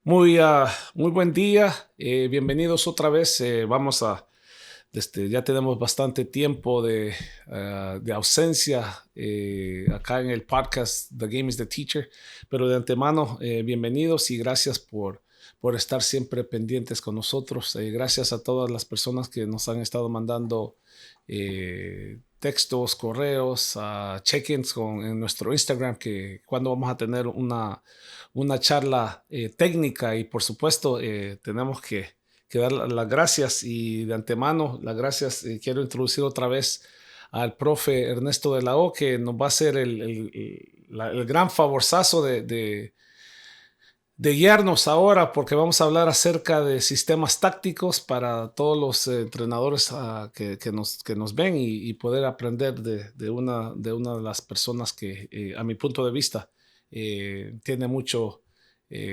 Muy buen día, bienvenidos otra vez. Ya tenemos bastante tiempo de ausencia acá en el podcast The Game is the Teacher, pero de antemano, bienvenidos y gracias por estar siempre pendientes con nosotros. Gracias a todas las personas que nos han estado mandando textos, correos, check-ins en nuestro Instagram, que cuando vamos a tener una charla técnica y por supuesto tenemos que dar las gracias y de antemano las gracias. Quiero introducir otra vez al profe Ernesto de la O, que nos va a hacer el gran favorzazo de guiarnos ahora, porque vamos a hablar acerca de sistemas tácticos para todos los entrenadores que nos ven y poder aprender de una de las personas que, a mi punto de vista, tiene mucho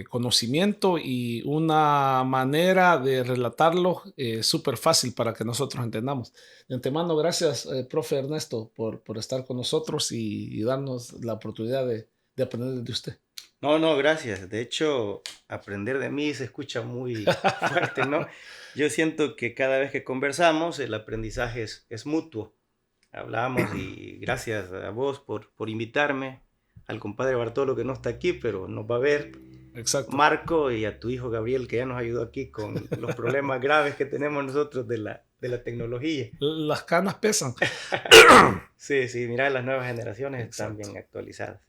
conocimiento y una manera de relatarlo súper fácil para que nosotros entendamos. De antemano, gracias, profe Ernesto, por estar con nosotros y darnos la oportunidad de aprender de usted. No, gracias. De hecho, aprender de mí se escucha muy fuerte, ¿no? Yo siento que cada vez que conversamos, el aprendizaje es mutuo. Hablamos y gracias a vos por invitarme, al compadre Bartolo que no está aquí, pero nos va a ver, Exacto. Marco y a tu hijo Gabriel que ya nos ayudó aquí con los problemas graves que tenemos nosotros de la tecnología. Las canas pesan. Sí, mira, las nuevas generaciones están Exacto. bien actualizadas.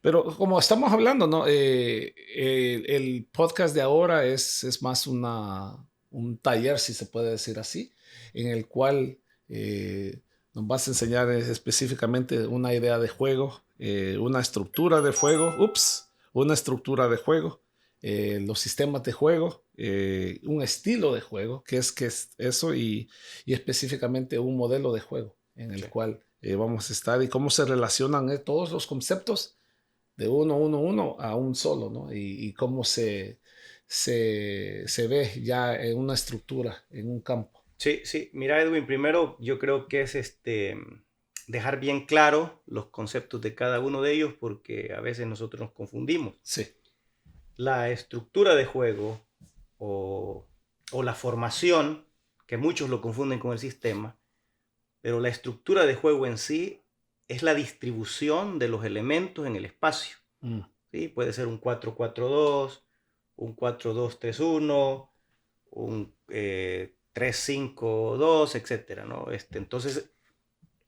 Pero como estamos hablando, ¿no? El podcast de ahora es más un taller, si se puede decir así, en el cual nos vas a enseñar específicamente una idea de juego, una estructura de juego, una estructura de juego, los sistemas de juego, un estilo de juego, que es eso, y específicamente un modelo de juego en el Sí. cual vamos a estar y cómo se relacionan todos los conceptos de uno a un solo, ¿no? Y cómo se ve ya en una estructura, en un campo. Sí, mira Edwin, primero yo creo que es dejar bien claro los conceptos de cada uno de ellos porque a veces nosotros nos confundimos. Sí. La estructura de juego o, o la formación, que muchos lo confunden con el sistema, pero la estructura de juego en sí es la distribución de los elementos en el espacio. Mm. ¿Sí? Puede ser un 4-4-2, un 4-2-3-1, un 3-5-2, etcétera, ¿no? Entonces,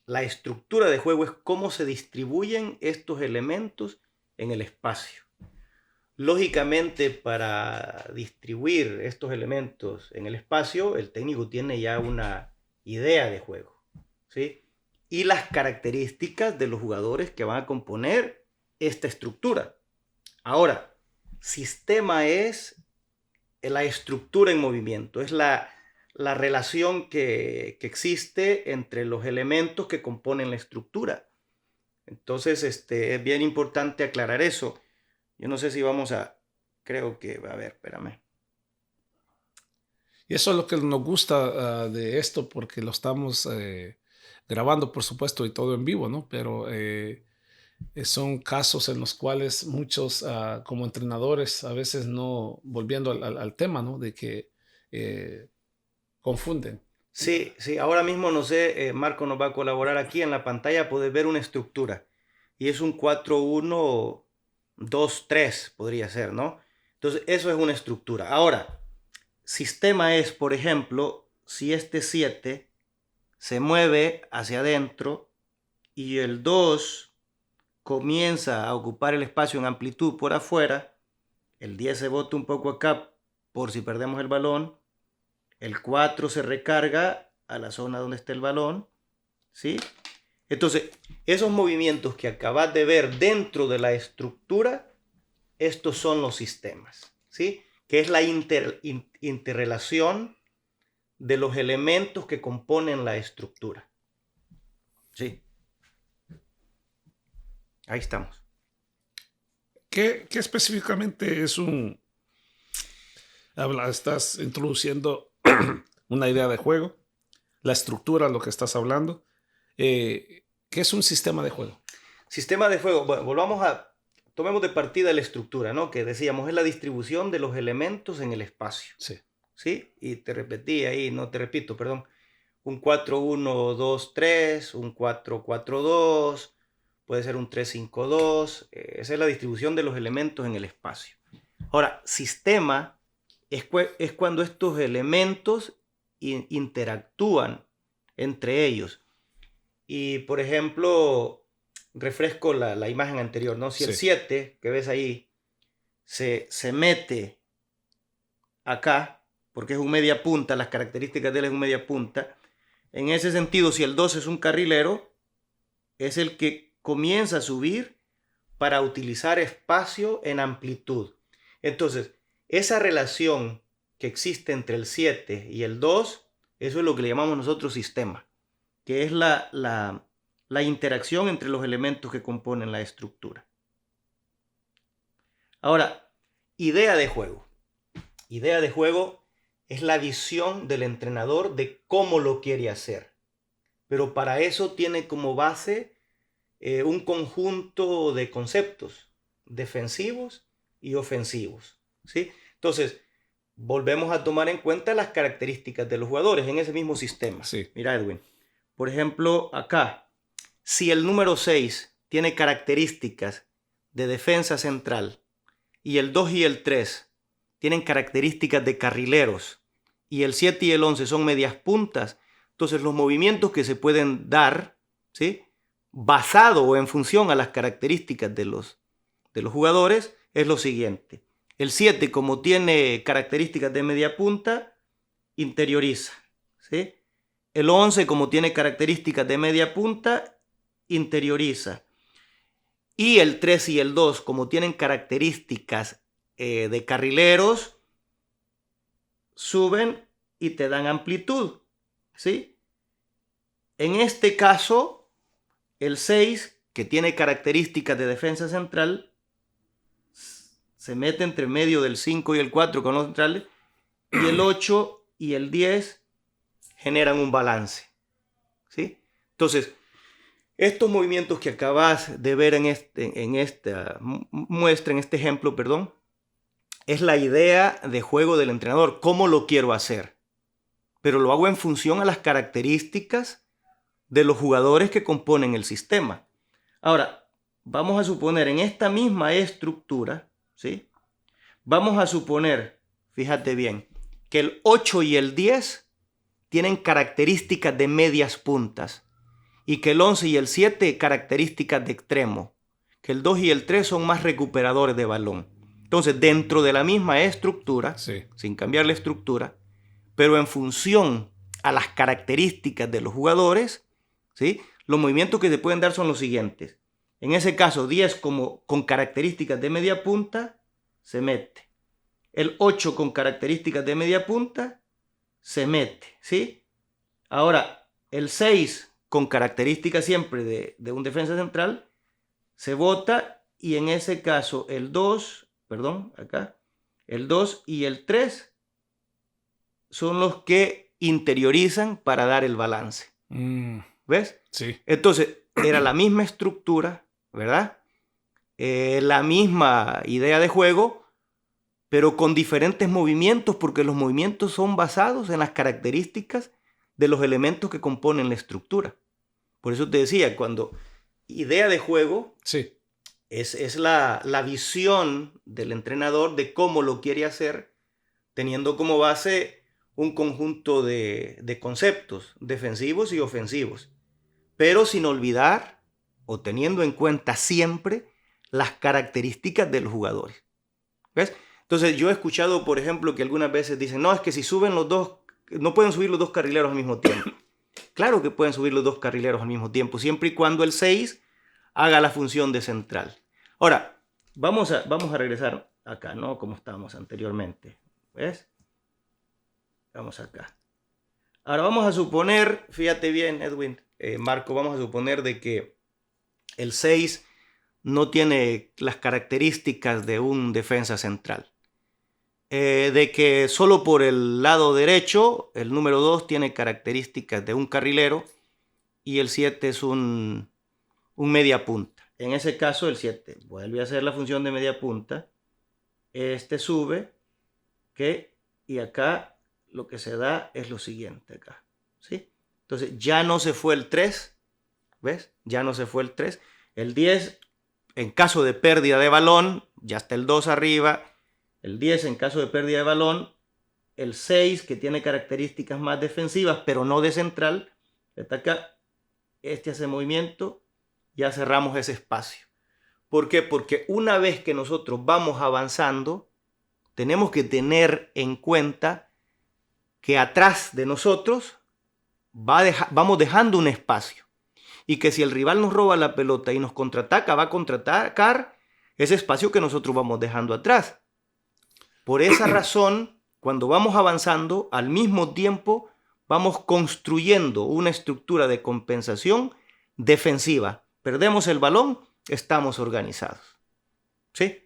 la estructura de juego es cómo se distribuyen estos elementos en el espacio. Lógicamente, para distribuir estos elementos en el espacio, el técnico tiene ya una idea de juego, ¿sí? Y las características de los jugadores que van a componer esta estructura. Ahora, sistema es la estructura en movimiento, es la relación que existe entre los elementos que componen la estructura. Entonces, es bien importante aclarar eso. Yo no sé si vamos creo que, a ver, espérame. Y eso es lo que nos gusta de esto, porque lo estamos grabando, por supuesto, y todo en vivo, ¿no? Pero son casos en los cuales muchos, como entrenadores, a veces no, volviendo al tema, ¿no? De que eh, confunden. Sí, ahora mismo no sé, Marco nos va a colaborar aquí en la pantalla, puedes ver una estructura y es un 4-1-2-3 podría ser, ¿no? Entonces, eso es una estructura. Ahora, sistema es, por ejemplo, si este 7 se mueve hacia adentro y el 2 comienza a ocupar el espacio en amplitud por afuera, el 10 se bota un poco acá por si perdemos el balón, el 4 se recarga a la zona donde está el balón, ¿sí? Entonces, esos movimientos que acabas de ver dentro de la estructura, estos son los sistemas, ¿sí? Que es la interrelación de los elementos que componen la estructura. Sí, ahí estamos. ¿Qué específicamente es estás introduciendo una idea de juego, la estructura, lo que estás hablando? ¿Qué es un sistema de juego? Sistema de juego, bueno, volvamos a tomemos de partida la estructura, ¿no? Que decíamos, es la distribución de los elementos en el espacio. Sí. ¿Sí? Y te repetí ahí, no te repito, perdón. Un 4-1-2-3, un 4-4-2, puede ser un 3-5-2. Esa es la distribución de los elementos en el espacio. Ahora, sistema es cuando estos elementos interactúan entre ellos. Y, por ejemplo, refresco la imagen anterior, ¿no? Si el 7 que ves ahí se mete acá, porque es un media punta, las características de él es un media punta, en ese sentido, si el 2 es un carrilero, es el que comienza a subir para utilizar espacio en amplitud. Entonces, esa relación que existe entre el 7 y el 2, eso es lo que le llamamos nosotros sistema, que es la interacción entre los elementos que componen la estructura. Ahora, idea de juego. Idea de juego es la visión del entrenador de cómo lo quiere hacer. Pero para eso tiene como base un conjunto de conceptos defensivos y ofensivos, ¿sí? Entonces, volvemos a tomar en cuenta las características de los jugadores en ese mismo sistema. Sí. Mira, Edwin, por ejemplo, acá, si el número 6 tiene características de defensa central y el 2 y el 3 tienen características de carrileros y el 7 y el 11 son medias puntas, entonces los movimientos que se pueden dar, ¿sí?, basado o en función a las características de los jugadores, es lo siguiente. El 7, como tiene características de media punta, interioriza, ¿sí? El 11, como tiene características de media punta, interioriza. Y el 3 y el 2, como tienen características de carrileros, suben y te dan amplitud, ¿sí? En este caso, el 6, que tiene características de defensa central, se mete entre medio del 5 y el 4 con los centrales, y el 8 y el 10 generan un balance, ¿sí? Entonces, estos movimientos que acabas de ver en esta muestra, en este ejemplo, perdón, es la idea de juego del entrenador, cómo lo quiero hacer, pero lo hago en función a las características de los jugadores que componen el sistema. Ahora, vamos a suponer en esta misma estructura, ¿sí? Vamos a suponer, fíjate bien, que el 8 y el 10 tienen características de medias puntas y que el 11 y el 7 características de extremo, que el 2 y el 3 son más recuperadores de balón. Entonces, dentro de la misma estructura, Sí. sin cambiar la estructura, pero en función a las características de los jugadores, ¿sí?, los movimientos que se pueden dar son los siguientes. En ese caso, 10 con características de media punta, se mete. El 8 con características de media punta, se mete, ¿sí? Ahora, el 6 con características siempre de un defensa central, se bota, y en ese caso el 2 y el 3 son los que interiorizan para dar el balance. ¿Ves? Sí. Entonces, era la misma estructura, ¿verdad? La misma idea de juego, pero con diferentes movimientos, porque los movimientos son basados en las características de los elementos que componen la estructura. Por eso te decía, cuando idea de juego Sí. es la visión del entrenador de cómo lo quiere hacer, teniendo como base un conjunto de conceptos defensivos y ofensivos, pero sin olvidar o teniendo en cuenta siempre las características de los jugadores. ¿Ves? Entonces yo he escuchado, por ejemplo, que algunas veces dicen, no, es que si suben los dos, no pueden subir los dos carrileros al mismo tiempo. Claro que pueden subir los dos carrileros al mismo tiempo, siempre y cuando el 6 haga la función de central. Ahora, vamos a regresar acá, ¿no? Como estábamos anteriormente. ¿Ves? Vamos acá. Ahora vamos a suponer, fíjate bien, Edwin, Marco, vamos a suponer de que el 6 no tiene las características de un defensa central. De que solo por el lado derecho, el número 2 tiene características de un carrilero y el 7 es un media punta. en ese caso el 7 vuelve a hacer la función de media punta, este sube, y acá lo que se da es lo siguiente acá, ¿sí? Entonces ya no se fue el 3, ¿ves? Ya no se fue el 3. El 10, en caso de pérdida de balón, ya está el 2 arriba. El 10 en caso de pérdida de balón. El 6, que tiene características más defensivas, pero no de central, está acá. Este hace movimiento, ya cerramos ese espacio. ¿Por qué? Porque una vez que nosotros vamos avanzando, tenemos que tener en cuenta que atrás de nosotros vamos dejando un espacio. Y que si el rival nos roba la pelota y nos contraataca, va a contraatacar ese espacio que nosotros vamos dejando atrás. Por esa razón, cuando vamos avanzando, al mismo tiempo vamos construyendo una estructura de compensación defensiva. Perdemos el balón, estamos organizados. ¿Sí?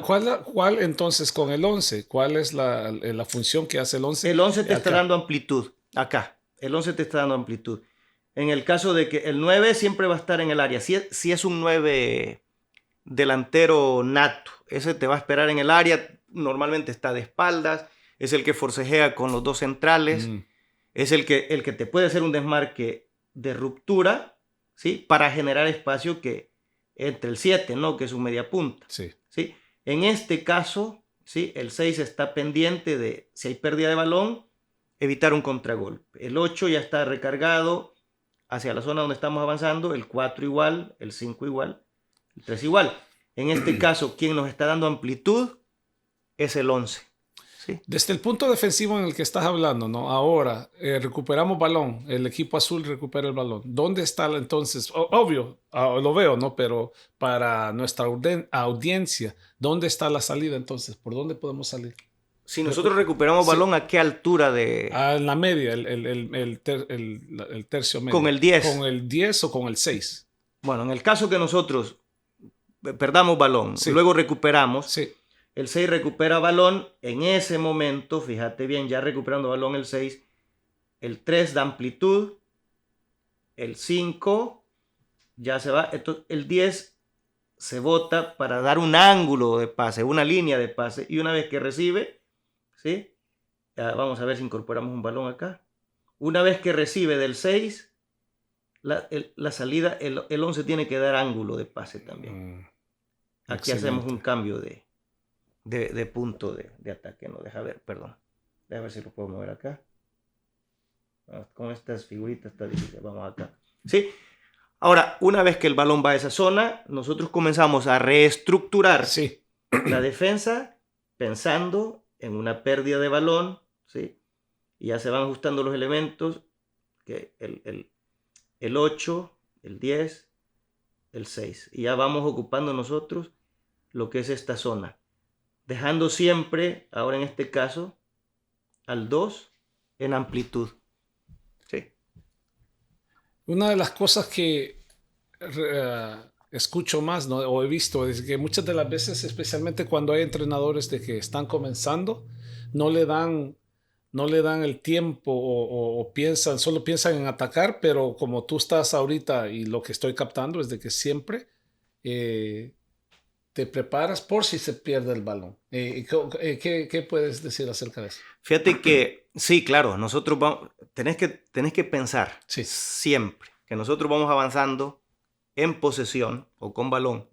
¿Cuál entonces con el 11? ¿Cuál es la función que hace el 11? El 11 te está dando amplitud. Acá. El 11 te está dando amplitud. En el caso de que el 9 siempre va a estar en el área. Si es un 9 delantero nato, ese te va a esperar en el área. Normalmente está de espaldas. Es el que forcejea con los dos centrales. Es el que te puede hacer un desmarque de ruptura, ¿sí? Para generar espacio que entre el 7, ¿no? Que es un media punta. Sí. ¿Sí? En este caso, ¿sí? El 6 está pendiente de, si hay pérdida de balón, evitar un contragolpe. El 8 ya está recargado hacia la zona donde estamos avanzando. El 4 igual, el 5 igual, el 3 igual. En este caso, quien nos está dando amplitud es el 11. ¿Sí? Desde el punto defensivo en el que estás hablando, ¿no? Ahora recuperamos balón, el equipo azul recupera el balón. ¿Dónde está entonces? Obvio, lo veo, ¿no? Pero para nuestra audiencia, ¿dónde está la salida entonces? ¿Por dónde podemos salir? Si nosotros recuperamos balón, ¿a qué altura de...? En la media, el tercio medio. Con el 10. ¿Con el 10 o con el 6? Bueno, en el caso que nosotros perdamos balón, sí. Luego recuperamos, sí. El 6 recupera balón, en ese momento, fíjate bien, ya recuperando balón el 6, el 3 da amplitud, el 5 ya se va, entonces el 10 se bota para dar un ángulo de pase, una línea de pase, y una vez que recibe, ¿sí? Vamos a ver si incorporamos un balón acá. Una vez que recibe del 6, la salida, el 11 tiene que dar ángulo de pase también. Aquí hacemos un cambio de punto de ataque. No, deja ver, perdón. Deja ver si lo puedo mover acá. Con estas figuritas está difícil. Vamos acá. ¿Sí? Ahora, una vez que el balón va a esa zona, nosotros comenzamos a reestructurar la defensa pensando en una pérdida de balón, ¿sí? Y ya se van ajustando los elementos, que el 8, el 10, el 6. Y ya vamos ocupando nosotros lo que es esta zona. Dejando siempre, ahora en este caso, al 2 en amplitud. Sí. Una de las cosas que escucho más, ¿no? O he visto es que muchas de las veces, especialmente cuando hay entrenadores de que están comenzando, no le dan el tiempo o solo piensan en atacar, pero como tú estás ahorita y lo que estoy captando es de que siempre te preparas por si se pierde el balón. ¿Qué puedes decir acerca de eso? Fíjate que, sí, claro, nosotros tenés que pensar siempre que nosotros vamos avanzando en posesión o con balón,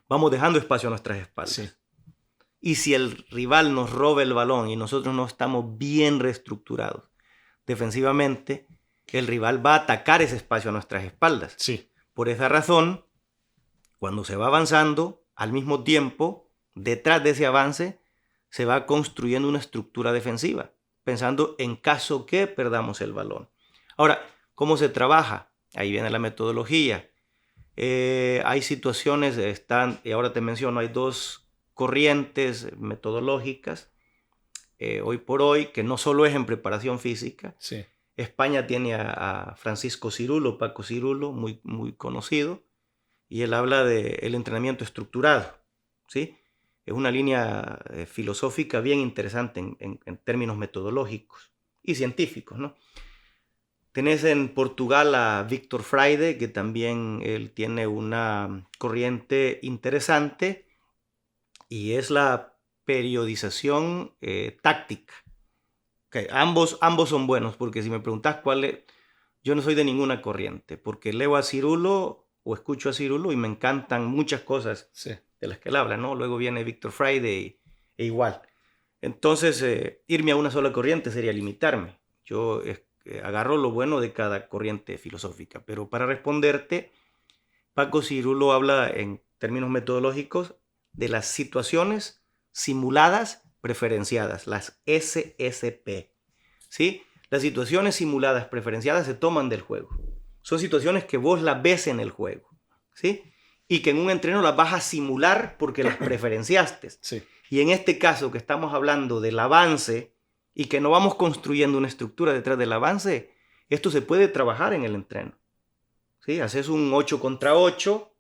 vamos dejando espacio a nuestras espaldas. Sí. Y si el rival nos roba el balón y nosotros no estamos bien reestructurados defensivamente, el rival va a atacar ese espacio a nuestras espaldas. Sí. Por esa razón, cuando se va avanzando, al mismo tiempo, detrás de ese avance, se va construyendo una estructura defensiva, pensando en caso que perdamos el balón. Ahora, ¿cómo se trabaja? Ahí viene la metodología. Hay situaciones, y ahora te menciono, hay dos corrientes metodológicas, hoy por hoy, que no solo es en preparación física. Sí. España tiene a Francisco Cirulo, Paco Cirulo, muy, muy conocido, y él habla del entrenamiento estructurado, ¿sí? Es una línea filosófica bien interesante en términos metodológicos y científicos, ¿no? Tenés en Portugal a Víctor Fraide, que también él tiene una corriente interesante y es la periodización táctica. Okay, ambos son buenos, porque si me preguntas cuál es, yo no soy de ninguna corriente, porque leo a Cirulo o escucho a Cirulo y me encantan muchas cosas Sí. de las que él habla, ¿no? Luego viene Víctor Fraide e igual. Entonces, irme a una sola corriente sería limitarme. Yo agarro lo bueno de cada corriente filosófica, pero para responderte, Paco Cirulo habla en términos metodológicos de las situaciones simuladas preferenciadas, las SSP. ¿Sí? Las situaciones simuladas preferenciadas se toman del juego. Son situaciones que vos las ves en el juego. ¿Sí? Y que en un entreno las vas a simular porque las preferenciaste. Sí. Y en este caso que estamos hablando del avance y que no vamos construyendo una estructura detrás del avance, esto se puede trabajar en el entreno. ¿Sí? Haces un 8 contra 8,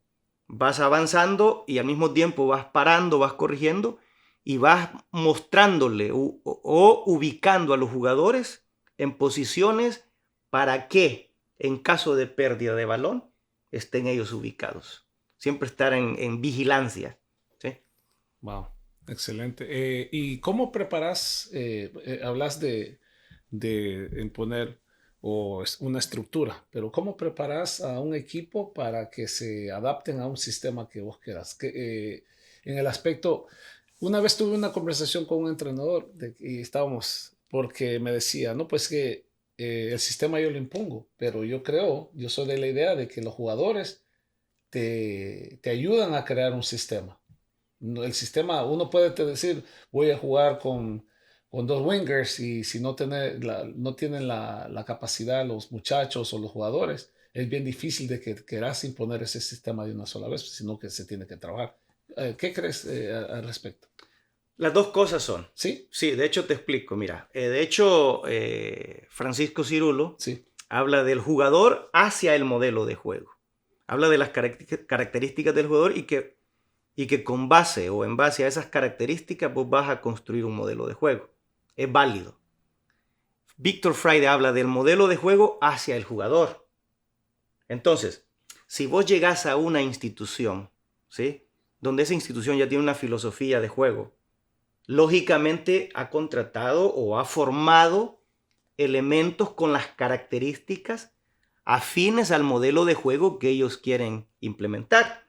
vas avanzando y al mismo tiempo vas parando, vas corrigiendo y vas mostrándole o ubicando a los jugadores en posiciones para que en caso de pérdida de balón estén ellos ubicados. Siempre estar en vigilancia. ¿Sí? Wow, excelente. ¿Y cómo preparas? Hablas de imponer una estructura, pero ¿cómo preparas a un equipo para que se adapten a un sistema que vos quieras? En el aspecto, una vez tuve una conversación con un entrenador y estábamos, porque me decía, no, pues que el sistema yo lo impongo, pero yo soy de la idea de que los jugadores te ayudan a crear un sistema. El sistema, uno puede decir, voy a jugar con dos wingers y si no tienen la capacidad los muchachos o los jugadores, es bien difícil de que quieras imponer ese sistema de una sola vez, sino que se tiene que trabajar. ¿Qué crees al respecto? Las dos cosas son. ¿Sí? Sí, de hecho te explico. Mira, de hecho, Francisco Cirulo Sí. habla del jugador hacia el modelo de juego. Habla de las características del jugador y que con base o en base a esas características vos vas a construir un modelo de juego. Es válido. Víctor Fraide habla del modelo de juego hacia el jugador. Entonces, si vos llegás a una institución, ¿sí? Donde esa institución ya tiene una filosofía de juego, lógicamente ha contratado o ha formado elementos con las características afines al modelo de juego que ellos quieren implementar.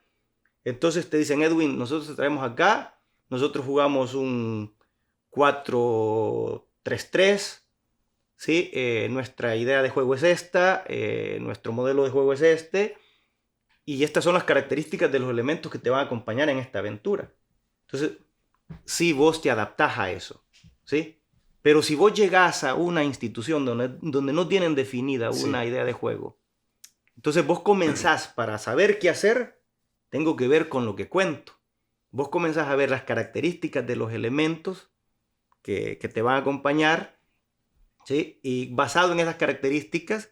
Entonces te dicen, Edwin, nosotros te traemos acá, nosotros jugamos un 4-3-3, ¿sí? Nuestra idea de juego es esta, nuestro modelo de juego es este, y estas son las características de los elementos que te van a acompañar en esta aventura. Entonces, sí, vos te adaptás a eso, ¿sí? Pero si vos llegás a una institución donde no tienen definida una idea de juego, entonces vos comenzás para saber qué hacer, tengo que ver con lo que cuento. Vos comenzás a ver las características de los elementos que te van a acompañar, ¿sí? Y basado en esas características,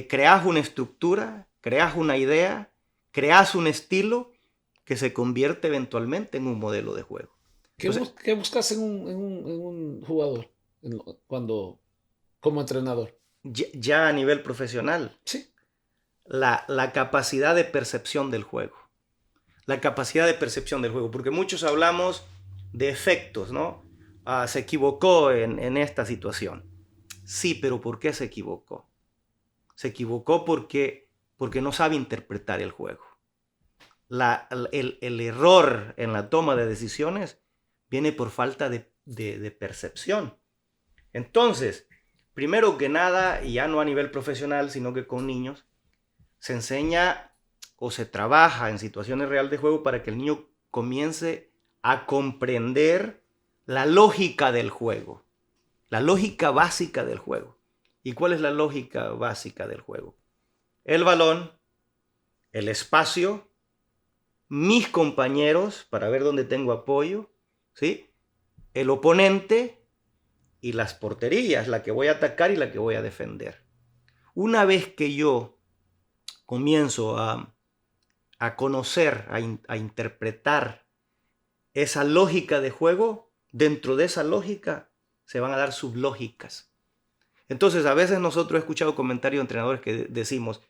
creás una estructura, creás una idea, creás un estilo que se convierte eventualmente en un modelo de juego. Entonces, ¿Qué buscas en un jugador como entrenador? ya a nivel profesional, Sí. la capacidad de percepción del juego. La capacidad de percepción del juego, porque muchos hablamos de efectos, ¿no? Se equivocó en esta situación. Sí, pero ¿por qué se equivocó? Se equivocó porque no sabe interpretar el juego. El error en la toma de decisiones viene por falta de percepción. Entonces, primero que nada, y ya no a nivel profesional, sino que con niños, se enseña o se trabaja en situaciones reales de juego para que el niño comience a comprender la lógica del juego, la lógica básica del juego. ¿Y cuál es la lógica básica del juego? El balón, el espacio, mis compañeros para ver dónde tengo apoyo, ¿sí? El oponente y las porterías, la que voy a atacar y la que voy a defender. Una vez que yo comienzo a conocer, a interpretar esa lógica de juego, dentro de esa lógica se van a dar sublógicas. Entonces, a veces nosotros he escuchado comentarios de entrenadores que decimos,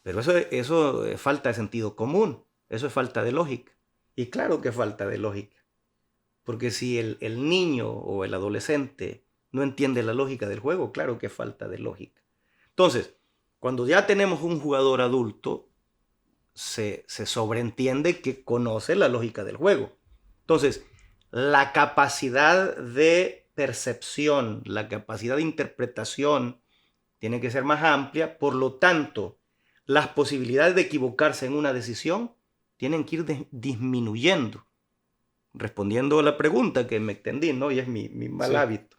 pero eso es falta de sentido común, eso es falta de lógica. Y claro que es falta de lógica, porque si el niño o el adolescente no entiende la lógica del juego, claro que es falta de lógica. Entonces, cuando ya tenemos un jugador adulto, se sobreentiende que conoce la lógica del juego. Entonces, la capacidad de percepción, la capacidad de interpretación tiene que ser más amplia, por lo tanto, las posibilidades de equivocarse en una decisión tienen que ir disminuyendo. Respondiendo a la pregunta que me extendí, ¿no? Y es mi mal hábito.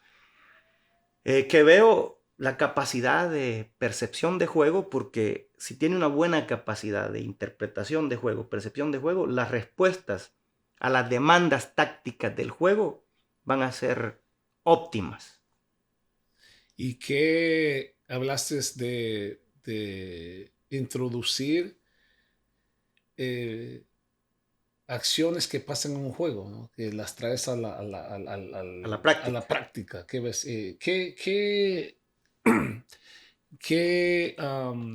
Que veo la capacidad de percepción de juego, porque si tiene una buena capacidad de interpretación de juego, percepción de juego, las respuestas a las demandas tácticas del juego van a ser óptimas. ¿Y qué hablaste de introducir acciones que pasan en un juego, ¿no? Que las traes a la práctica? a la práctica? ¿Qué ves? ¿Qué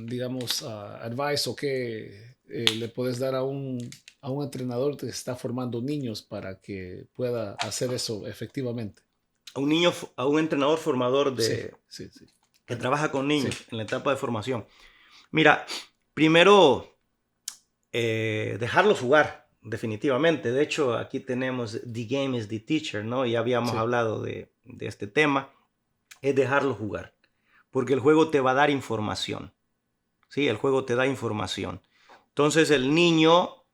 digamos, advice o qué le puedes dar a a un entrenador que está formando niños para que pueda hacer eso efectivamente? A un entrenador formador Sí, sí, sí. que trabaja con niños Sí. en la etapa de formación. Mira, primero, dejarlos jugar, definitivamente. De hecho, aquí tenemos The Game is the Teacher, ¿no? Ya habíamos hablado de este tema. Es dejarlos jugar, porque el juego te va a dar información. Sí, el juego te da información. Entonces el niño,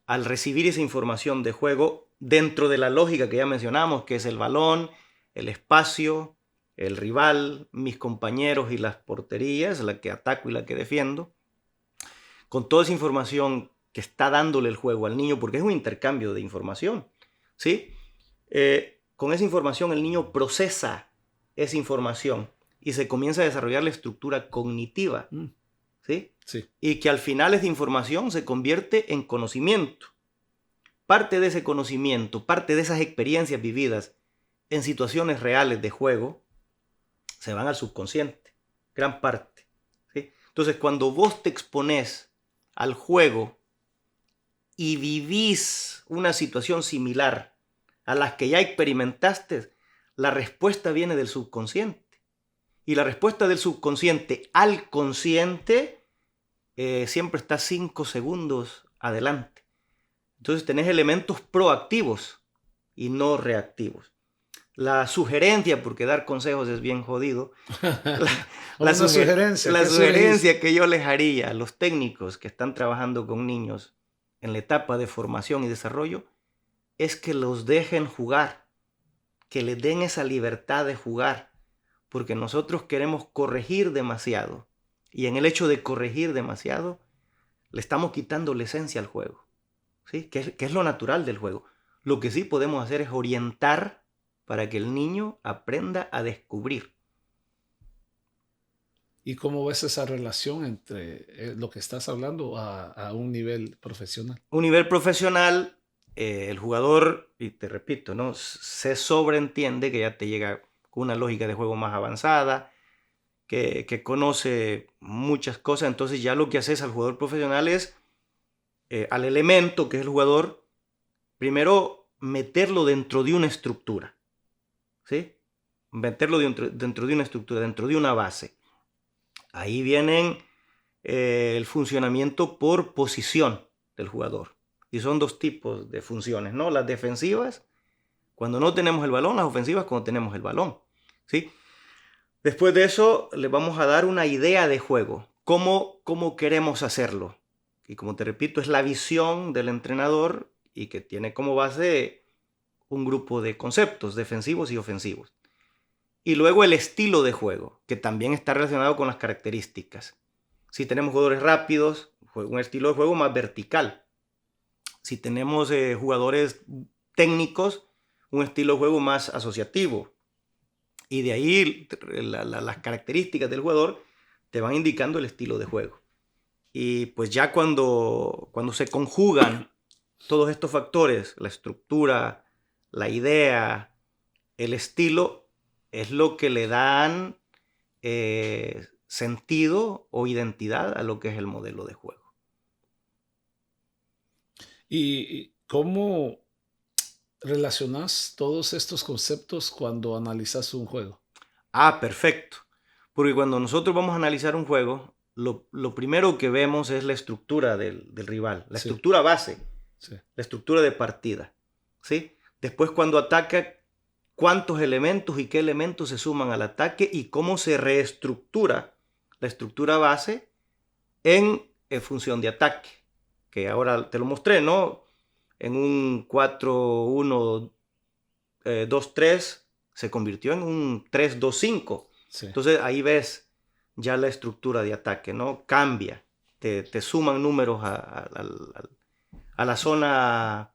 al recibir esa información de juego, dentro de la lógica que ya mencionamos, que es el balón, el espacio, el rival, mis compañeros y las porterías, la que ataco y la que defiendo, con toda esa información que está dándole el juego al niño, porque es un intercambio de información, ¿sí? Con esa información el niño procesa esa información y se comienza a desarrollar la estructura cognitiva, ¿sí? Sí. Y que al final esa información se convierte en conocimiento. Parte de ese conocimiento, parte de esas experiencias vividas en situaciones reales de juego, se van al subconsciente, gran parte, ¿sí? Entonces, cuando vos te exponés al juego y vivís una situación similar a las que ya experimentaste, la respuesta viene del subconsciente. Y la respuesta del subconsciente al consciente siempre está 5 segundos adelante. Entonces tenés elementos proactivos y no reactivos. La sugerencia, porque dar consejos es bien jodido, la sugerencia que yo les haría a los técnicos que están trabajando con niños en la etapa de formación y desarrollo es que los dejen jugar, que les den esa libertad de jugar, porque nosotros queremos corregir demasiado. Y en el hecho de corregir demasiado, le estamos quitando la esencia al juego, ¿sí? Que es lo natural del juego. Lo que sí podemos hacer es orientar para que el niño aprenda a descubrir. ¿Y cómo ves esa relación entre lo que estás hablando a un nivel profesional? Un nivel profesional, el jugador, y te repito, ¿no? Se sobreentiende que ya te llega con una lógica de juego más avanzada, que conoce muchas cosas. Entonces ya lo que haces al jugador profesional es al elemento que es el jugador, primero meterlo dentro de una estructura, ¿sí? Meterlo dentro de una estructura, dentro de una base. Ahí vienen el funcionamiento por posición del jugador. Y son dos tipos de funciones, ¿no? Las defensivas, cuando no tenemos el balón, las ofensivas, cuando tenemos el balón, ¿sí? Después de eso, le vamos a dar una idea de juego. ¿Cómo queremos hacerlo? Y como te repito, es la visión del entrenador y que tiene como base un grupo de conceptos defensivos y ofensivos. Y luego el estilo de juego, que también está relacionado con las características. Si tenemos jugadores rápidos, un estilo de juego más vertical. Si tenemos jugadores técnicos, un estilo de juego más asociativo. Y de ahí las características del jugador te van indicando el estilo de juego. Y pues ya cuando se conjugan todos estos factores, la estructura, la idea, el estilo, es lo que le dan sentido o identidad a lo que es el modelo de juego. ¿Y cómo relacionas todos estos conceptos cuando analizas un juego? Ah, perfecto. Porque cuando nosotros vamos a analizar un juego, lo primero que vemos es la estructura del rival, la Sí, estructura base, sí. la estructura de partida. ¿Sí? Después, cuando ataca, cuántos elementos y qué elementos se suman al ataque y cómo se reestructura la estructura base en función de ataque. Que ahora te lo mostré, ¿no? En un 4-1-2-3 se convirtió en un 3-2-5. Sí. Entonces ahí ves ya la estructura de ataque, ¿no? Cambia, te suman números a la zona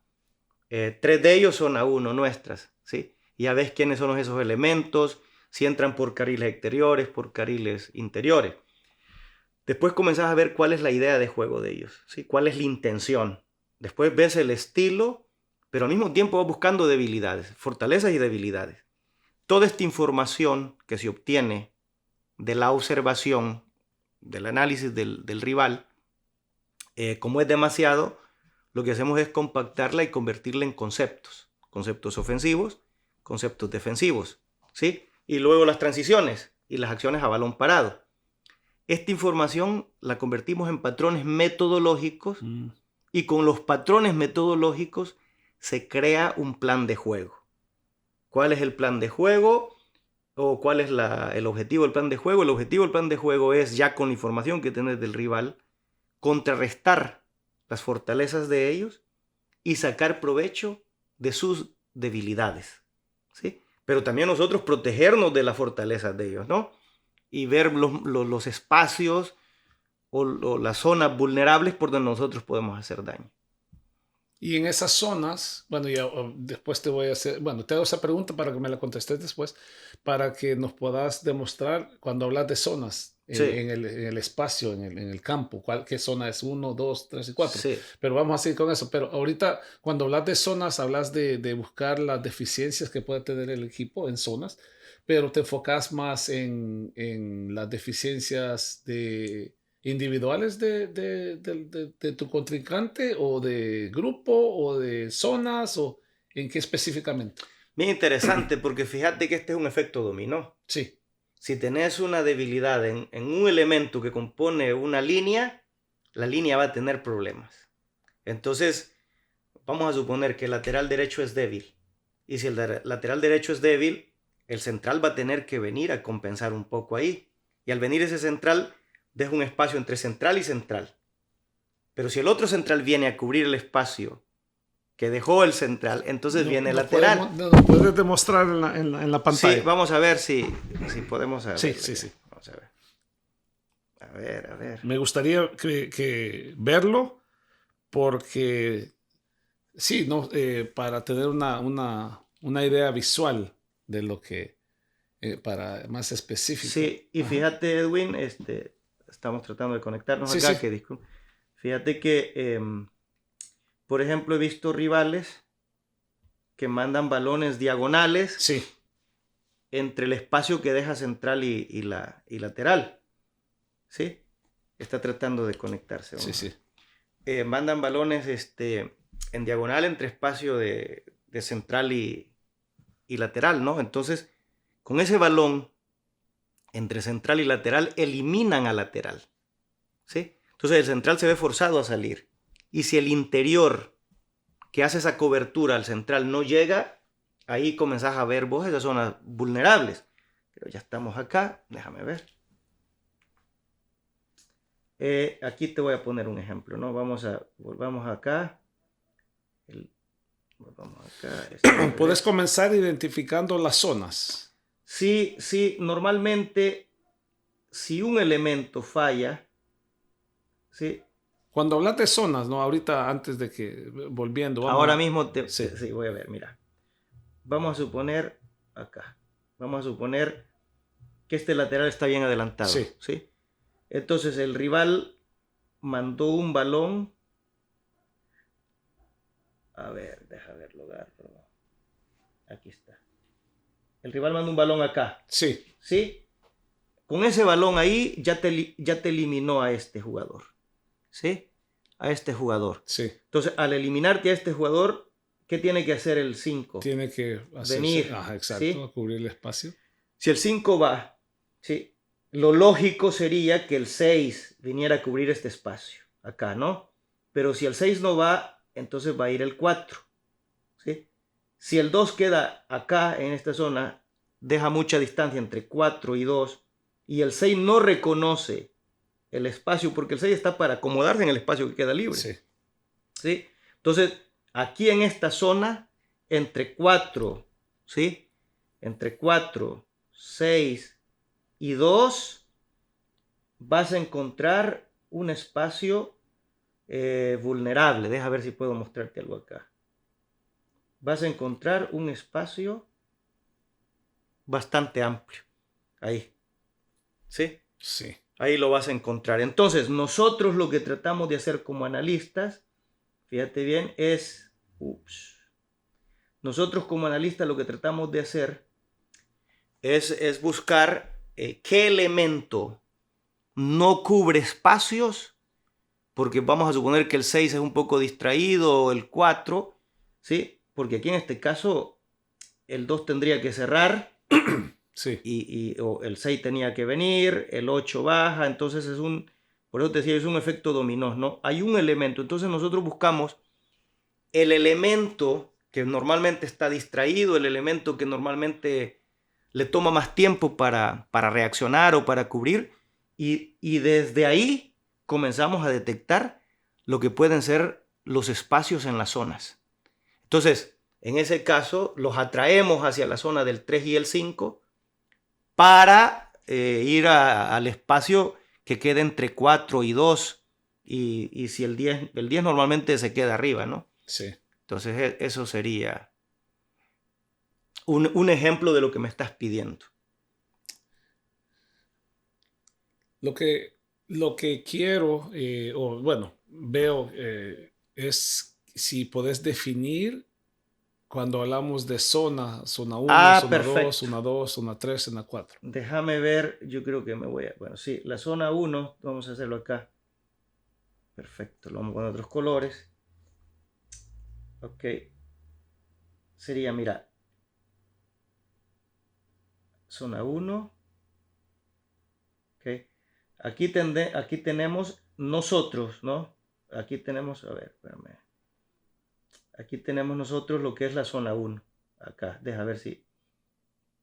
3 de ellos, zona 1 nuestras, ¿sí? Y ya ves quiénes son esos elementos, si entran por carriles exteriores, por carriles interiores. Después comenzás a ver cuál es la idea de juego de ellos, ¿sí? Cuál es la intención. Después ves el estilo, pero al mismo tiempo vas buscando debilidades, fortalezas y debilidades. Toda esta información que se obtiene de la observación, del análisis del rival, como es demasiado, lo que hacemos es compactarla y convertirla en conceptos. Conceptos ofensivos, conceptos defensivos, ¿sí? Y luego las transiciones y las acciones a balón parado. Esta información la convertimos en patrones metodológicos y con los patrones metodológicos se crea un plan de juego. ¿Cuál es el plan de juego? ¿O cuál es el objetivo del plan de juego? El objetivo del plan de juego es, ya con la información que tienes del rival, contrarrestar las fortalezas de ellos y sacar provecho de sus debilidades, ¿sí? Pero también nosotros protegernos de las fortalezas de ellos, ¿no? Y ver los espacios o las zonas vulnerables por donde nosotros podemos hacer daño. Y en esas zonas, bueno, ya después te voy a hacer, bueno, te hago esa pregunta para que me la contestes después, para que nos puedas demostrar cuando hablas de zonas Sí, en el espacio, en el campo, qué zona es uno, dos, tres y cuatro. sí. Pero vamos a seguir con eso. Pero ahorita, cuando hablas de zonas, hablas de buscar las deficiencias que puede tener el equipo en zonas, pero te enfocas más en las deficiencias de individuales de tu contrincante o de grupo o de zonas o en qué específicamente. Bien interesante porque fíjate que este es un efecto dominó. Sí, Si tenés una debilidad en un elemento que compone una línea, la línea va a tener problemas. Entonces, vamos a suponer que el lateral derecho es débil. Y si el lateral derecho es débil, el central va a tener que venir a compensar un poco ahí. Y al venir ese central, deja un espacio entre central y central. Pero si el otro central viene a cubrir el espacio que dejó el central, entonces no, viene el no lateral. podemos, no, no puedes demostrar en la Sí, pantalla. vamos a ver si podemos Sí, verlo sí, ya. sí. Vamos a ver. A ver, a ver. Me gustaría que verlo porque sí, no, para tener una idea visual de lo que, para más específica. Sí, y Ajá. fíjate, Edwin, estamos tratando de conectarnos Sí, sí, acá, fíjate que, por ejemplo, he visto rivales que mandan balones diagonales sí, entre el espacio que deja central y lateral, ¿sí? Está tratando de conectarse, sí, vamos a sí. ver. Mandan balones en diagonal entre espacio de central y lateral, ¿no? Entonces, con ese balón entre central y lateral, eliminan al lateral, ¿sí? Entonces el central se ve forzado a salir. Y si el interior que hace esa cobertura al central no llega, ahí comenzás a ver vos esas zonas vulnerables. Pero ya estamos acá, déjame ver. Aquí te voy a poner un ejemplo, ¿no? Volvamos acá. Volvamos acá. Puedes comenzar identificando las zonas. Sí, sí, normalmente si un elemento falla, ¿sí? Cuando hablas de zonas, ¿no? Ahorita, antes de que, volviendo, vamos Ahora a... mismo, Sí, sí, voy a ver, mira. Vamos a suponer acá. Vamos a suponer que este lateral está bien adelantado, sí. ¿sí? Entonces el rival mandó un balón. A ver, deja verlo, agarro. Aquí está. El rival mandó un balón acá, Sí, ¿sí? con ese balón ahí ya te eliminó a este jugador. ¿Sí? A este jugador. Sí. Entonces, al eliminarte a este jugador, ¿qué tiene que hacer el 5? Tiene que hacerse, venir. Exacto, ¿Sí? a cubrir el espacio. Si el 5 va, ¿sí? Lo lógico sería que el 6 viniera a cubrir este espacio. Acá, ¿no? Pero si el 6 no va, entonces va a ir el 4. ¿Sí? Si el 2 queda acá en esta zona, deja mucha distancia entre 4 y 2, y el 6 no reconoce el espacio, porque el 6 está para acomodarse en el espacio que queda libre. Sí. ¿Sí? Entonces, aquí en esta zona, entre 4, ¿sí? Entre 4, 6 y 2, vas a encontrar un espacio vulnerable. Deja ver si puedo mostrarte algo acá. Vas a encontrar un espacio bastante amplio. Ahí. ¿Sí? Sí. Ahí lo vas a encontrar. Entonces, nosotros lo que tratamos de hacer como analistas, fíjate bien, es... Nosotros como analistas lo que tratamos de hacer es buscar qué elemento no cubre espacios, porque vamos a suponer que el 6 es un poco distraído, o el 4, ¿sí? Porque aquí en este caso el 2 tendría que cerrar, sí. o el 6 tenía que venir, el 8 baja, entonces por eso te decía, es un efecto dominó, ¿no? Hay un elemento, entonces nosotros buscamos el elemento que normalmente está distraído, el elemento que normalmente le toma más tiempo para reaccionar o para cubrir, y desde ahí comenzamos a detectar lo que pueden ser los espacios en las zonas. Entonces, en ese caso, los atraemos hacia la zona del 3 y el 5 para ir al espacio que queda entre 4 y 2, y si el 10 normalmente se queda arriba, ¿no? Sí. Entonces, eso sería un ejemplo de lo que me estás pidiendo. Lo que quiero, o bueno, veo, es si podés definir cuando hablamos de zona 1, zona 2, Perfecto. zona 2, zona 3, zona 4. Déjame ver, yo creo que me voy a... Bueno, sí, la zona 1, vamos a hacerlo acá. Perfecto, lo vamos a poner otros colores. Ok. Sería, mira, zona 1. Ok. Aquí tenemos nosotros, ¿no? Aquí tenemos, a ver, espérame. Aquí tenemos nosotros lo que es la zona 1. Acá, deja ver si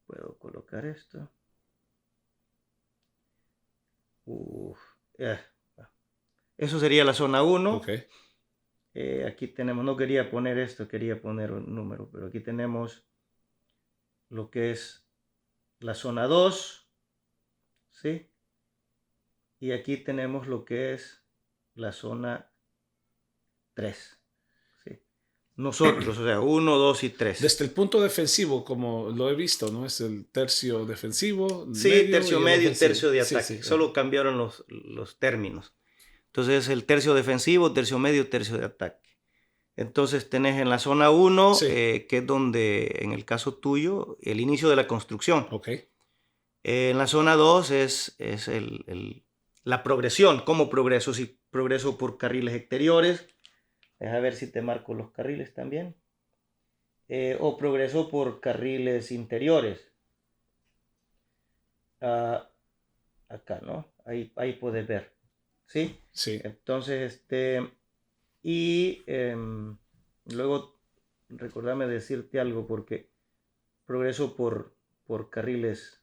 puedo colocar esto. Eso sería la zona 1. Okay. Aquí tenemos, no quería poner esto, quería poner un número, pero aquí tenemos lo que es la zona 2, ¿sí? Y aquí tenemos lo que es la zona 3, ¿sí? Nosotros, o sea, 1, 2 y 3. Desde el punto defensivo, como lo he visto, ¿no? Es el tercio defensivo, Sí, medio tercio y el medio y ofensivo. tercio de Sí, ataque. sí. Solo cambiaron los términos. Entonces, el tercio defensivo, tercio medio, tercio de ataque. Entonces tenés en la zona 1, Sí. que es donde, en el caso tuyo, el inicio de la construcción. Okay. En la zona 2 es la progresión. ¿Cómo progreso? Si progreso por carriles exteriores, deja ver si te marco los carriles también. O progreso por carriles interiores. Acá, ¿no? Ahí puedes ver. ¿Sí? Sí. Entonces, y luego recordame decirte algo, porque progreso por carriles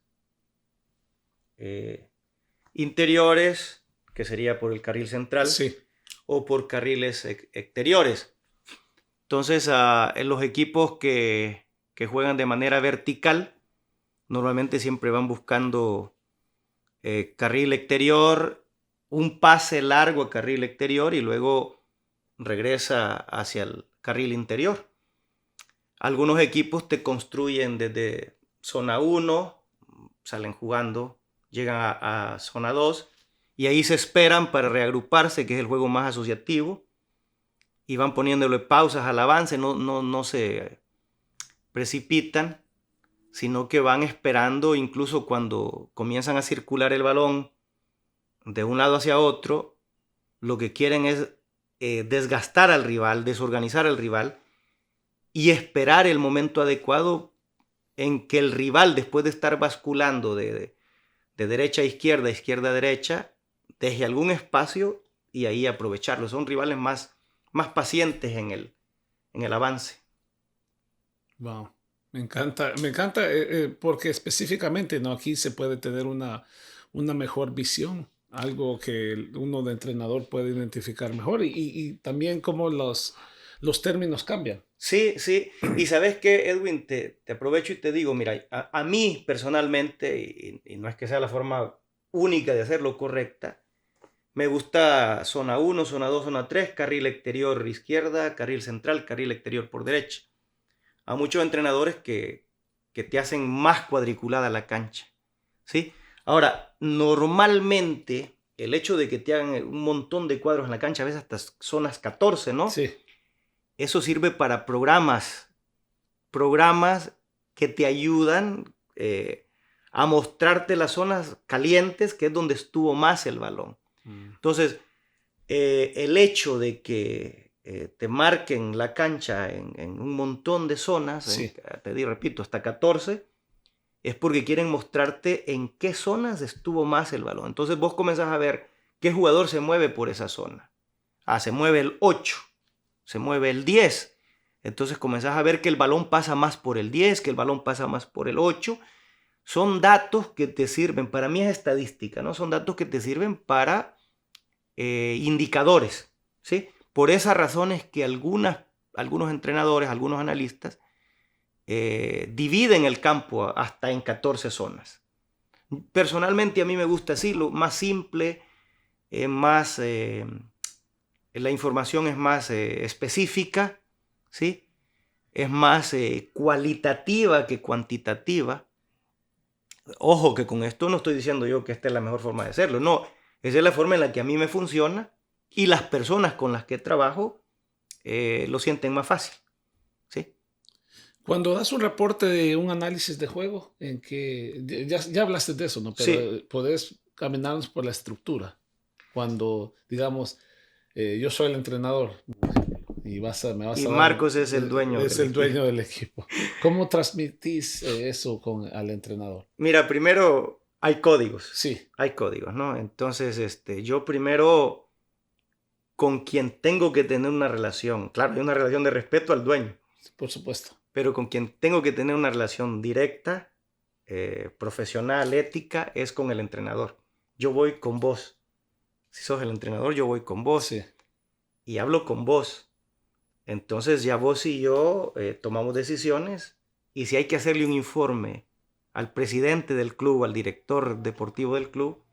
interiores, que sería por el carril central, Sí. o por carriles exteriores. Entonces, en los equipos que juegan de manera vertical, normalmente siempre van buscando carril exterior, un pase largo a carril exterior y luego regresa hacia el carril interior. Algunos equipos te construyen desde zona 1, salen jugando, llegan a zona 2 y ahí se esperan para reagruparse, que es el juego más asociativo, y van poniéndole pausas al avance, no se precipitan sino que van esperando, incluso cuando comienzan a circular el balón de un lado hacia otro, lo que quieren es desgastar al rival, desorganizar al rival y esperar el momento adecuado en que el rival, después de estar basculando de derecha a izquierda, izquierda a derecha, deje algún espacio y ahí aprovecharlo. Son rivales más pacientes en el avance. Wow. Me encanta porque específicamente, ¿no? Aquí se puede tener una mejor visión, algo que uno de entrenador puede identificar mejor y también cómo los términos cambian. Sí, sí. Y sabes qué, Edwin, te aprovecho y te digo, mira, a mí personalmente, y no es que sea la forma única de hacerlo correcta, me gusta zona 1, zona 2, zona 3, carril exterior izquierda, carril central, carril exterior por derecha. A muchos entrenadores que te hacen más cuadriculada la cancha, ¿sí? Ahora, normalmente el hecho de que te hagan un montón de cuadros en la cancha, a veces hasta zonas 14, ¿no? Sí. Eso sirve para programas que te ayudan a mostrarte las zonas calientes, que es donde estuvo más el balón. Entonces, el hecho de que te marquen la cancha en un montón de zonas, Sí. te digo, repito, hasta 14, es porque quieren mostrarte en qué zonas estuvo más el balón. Entonces vos comenzás a ver qué jugador se mueve por esa zona. Ah, se mueve el 8, se mueve el 10. Entonces comenzás a ver que el balón pasa más por el 10, que el balón pasa más por el 8. Son datos que te sirven, para mí es estadística, ¿no? Son datos que te sirven para indicadores, ¿sí? Por esa razón es que algunos entrenadores, algunos analistas, dividen el campo hasta en 14 zonas. Personalmente a mí me gusta así, lo más simple, la información es más específica, ¿sí? Es más cualitativa que cuantitativa. Ojo que con esto no estoy diciendo yo que esta es la mejor forma de hacerlo, no, esa es la forma en la que a mí me funciona y las personas con las que trabajo lo sienten más fácil, ¿sí? Cuando das un reporte de un análisis de juego, en que ya hablaste de eso, ¿no? Pero Sí. podés caminarnos por la estructura. Cuando, digamos, yo soy el entrenador y me vas Y a dar, Marcos es el dueño es del el equipo. dueño del equipo. ¿Cómo transmitís eso al entrenador? Mira, primero hay códigos. Sí. Hay códigos, ¿no? Entonces, yo primero con quien tengo que tener una relación, claro, hay una relación de respeto al dueño, Por supuesto. pero con quien tengo que tener una relación directa, profesional, ética, es con el entrenador. Yo voy con vos. Si sos el entrenador, yo voy con vos. Sí. Y hablo con vos. Entonces ya vos y yo tomamos decisiones y si hay que hacerle un informe al presidente del club, al director deportivo del club,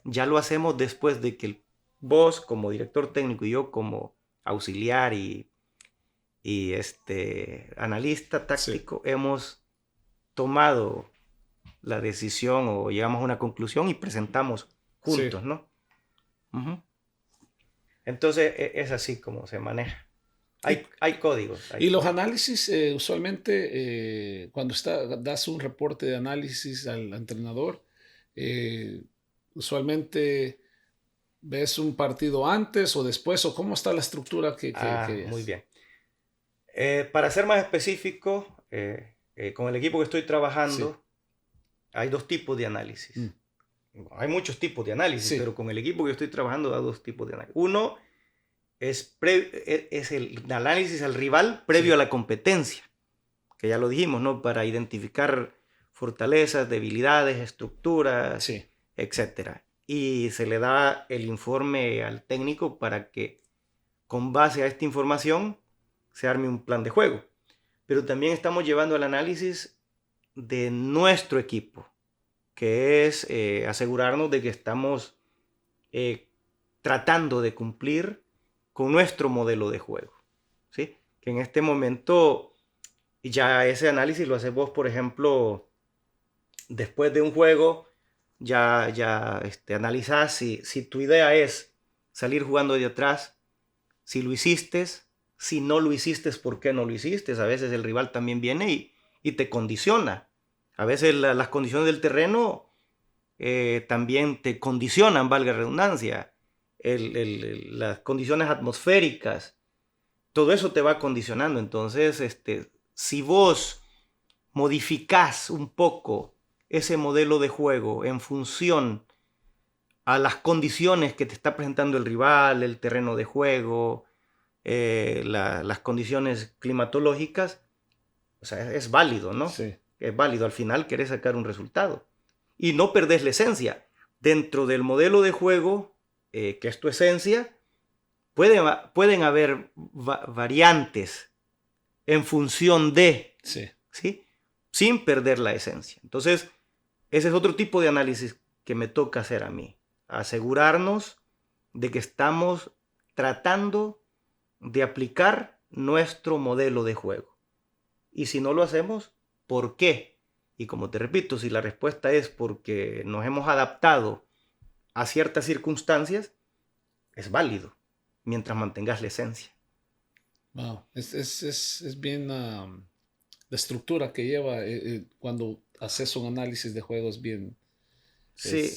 ya lo hacemos después de que vos como director técnico y yo como auxiliar y analista táctico hemos tomado la decisión o llegamos a una conclusión y presentamos Sí. juntos, ¿no? Uh-huh. Entonces es así como se maneja. Hay códigos. Y los análisis, usualmente, cuando das un reporte de análisis al entrenador, usualmente ves un partido antes o después, o cómo está la estructura que Muy es. bien. Para ser más específico, con el equipo que estoy trabajando, Sí. hay dos tipos de análisis. Mm. Hay muchos tipos de análisis, Sí. pero con el equipo que estoy trabajando hay dos tipos de análisis. Uno es el análisis al rival previo Sí. a la competencia, que ya lo dijimos, ¿no? Para identificar fortalezas, debilidades, estructuras, Sí. etcétera. Y se le da el informe al técnico para que con base a esta información se arme un plan de juego. Pero también estamos llevando el análisis de nuestro equipo, que es asegurarnos de que estamos tratando de cumplir con nuestro modelo de juego, ¿sí? Que en este momento ya ese análisis lo haces vos, por ejemplo, después de un juego, ya analizás si tu idea es salir jugando de atrás, si lo hiciste, si no lo hiciste, ¿por qué no lo hiciste? A veces el rival también viene y te condiciona. A veces las condiciones del terreno también te condicionan, valga la redundancia. Las condiciones atmosféricas, todo eso te va condicionando. Entonces, si vos modificás un poco ese modelo de juego en función a las condiciones que te está presentando el rival, el terreno de juego, las condiciones climatológicas, o sea, es válido, ¿no? Sí. Es válido. Al final querés sacar un resultado. Y no perdés la esencia. Dentro del modelo de juego, que es tu esencia, pueden haber variantes en función de, Sí. ¿sí? Sin perder la esencia. Entonces, ese es otro tipo de análisis que me toca hacer a mí. Asegurarnos de que estamos tratando de aplicar nuestro modelo de juego. Y si no lo hacemos, ¿por qué? Y como te repito, si la respuesta es porque nos hemos adaptado a ciertas circunstancias, es válido, mientras mantengas la esencia. Wow. Es bien la estructura que lleva cuando haces un análisis de juegos bien. Sí,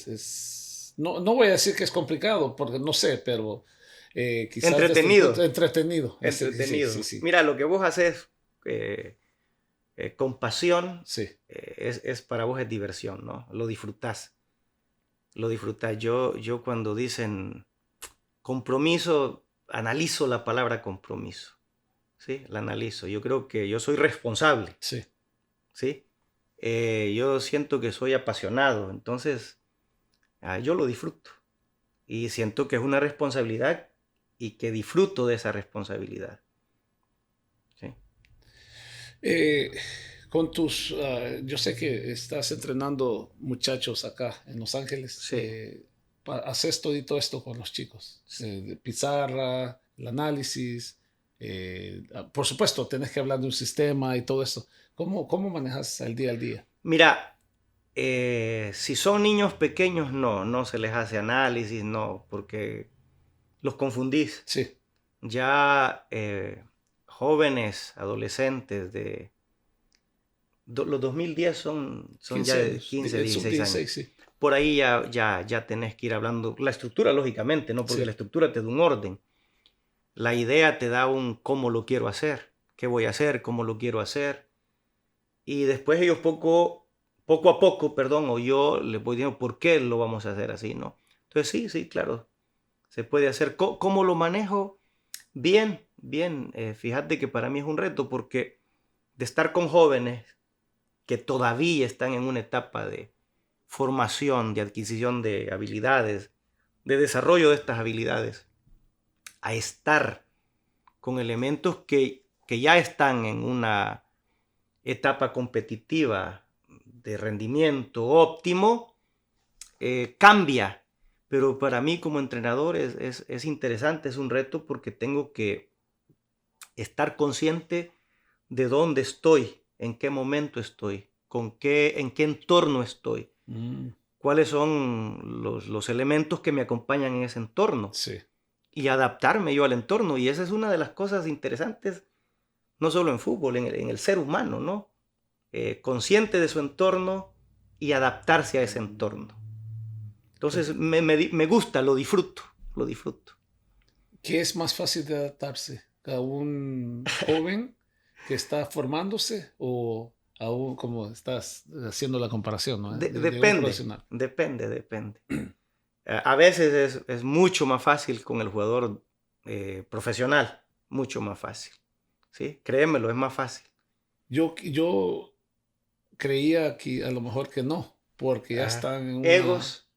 No, no voy a decir que es complicado, porque no sé, pero quizás desde el punto entretenido, entretenido. Sí, entretenido. sí, sí. Mira, lo que vos haces con pasión Sí. es para vos es diversión, ¿no? Lo disfrutás. Lo disfrutás. Yo cuando dicen compromiso, analizo la palabra compromiso. ¿Sí? La analizo. Yo creo que yo soy responsable. Sí. ¿Sí? Yo siento que soy apasionado. Entonces, yo lo disfruto. Y siento que es una responsabilidad y que disfruto de esa responsabilidad. ¿Sí? Eh, yo sé que estás entrenando muchachos acá en Los Ángeles. Sí. Haces todo esto con los chicos. De pizarra, el análisis. Por supuesto, tenés que hablar de un sistema y todo esto. ¿Cómo manejas el día al día? Mira, si son niños pequeños, no se les hace análisis, no, porque los confundís. Sí, Ya jóvenes, adolescentes los 2010 son ya 15 de años. 15, El sub 16 años. 16, sí. Por ahí ya tenés que ir hablando. La estructura, lógicamente, ¿no? Porque Sí. la estructura te da un orden. La idea te da un cómo lo quiero hacer, qué voy a hacer, cómo lo quiero hacer. Y después ellos poco a poco, perdón, o yo les voy diciendo por qué lo vamos a hacer así, ¿no? Entonces sí, claro, se puede hacer. ¿Cómo lo manejo? Bien, bien. Fíjate que para mí es un reto porque de estar con jóvenes que todavía están en una etapa de formación, de adquisición de habilidades, de desarrollo de estas habilidades, a estar con elementos que ya están en una etapa competitiva de rendimiento óptimo, cambia. Pero para mí como entrenador es interesante, es un reto porque tengo que estar consciente de dónde estoy, en qué momento estoy, en qué entorno estoy, Mm, cuáles son los elementos que me acompañan en ese entorno sí. y adaptarme yo al entorno. Y esa es una de las cosas interesantes, no solo en fútbol, en el ser humano, ¿no? Consciente de su entorno y adaptarse a ese entorno. Entonces me gusta, lo disfruto, lo disfruto. ¿Qué es más fácil de adaptarse? ¿A un joven que está formándose o a un, como estás haciendo la comparación, ¿no? De un Depende, profesional? depende. A veces es mucho más fácil con el jugador profesional, mucho más fácil. ¿Sí? Créemelo, es más fácil. Yo creía que a lo mejor que no, porque ya Ajá. están en Egos,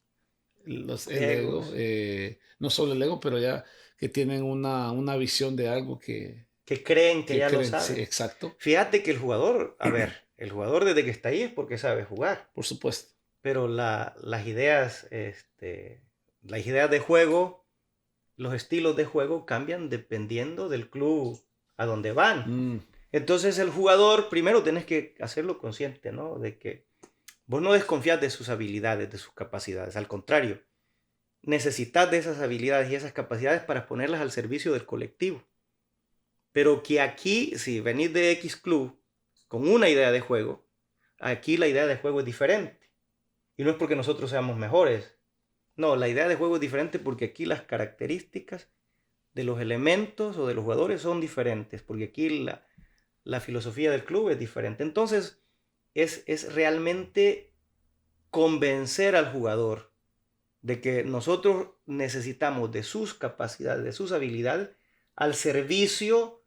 el ego, egos, no solo el ego, pero ya que tienen una visión de algo que creen que que ya lo creen, sí, saben. exacto, Fíjate que el jugador, a ver, el jugador desde que está ahí es porque sabe jugar, por supuesto. pero las ideas de juego, los estilos de juego cambian dependiendo del club a donde van. Mm, Entonces el jugador, primero tenés que hacerlo consciente, ¿no? De que vos no desconfías de sus habilidades, de sus capacidades, al contrario, necesitas de esas habilidades y esas capacidades para ponerlas al servicio del colectivo. Pero que aquí, si venís de X club con una idea de juego, aquí la idea de juego es diferente. Y no es porque nosotros seamos mejores. No, la idea de juego es diferente porque aquí las características de los elementos o de los jugadores son diferentes, porque aquí la filosofía del club es diferente. Entonces, es realmente convencer al jugador de que nosotros necesitamos de sus capacidades, de sus habilidades, al servicio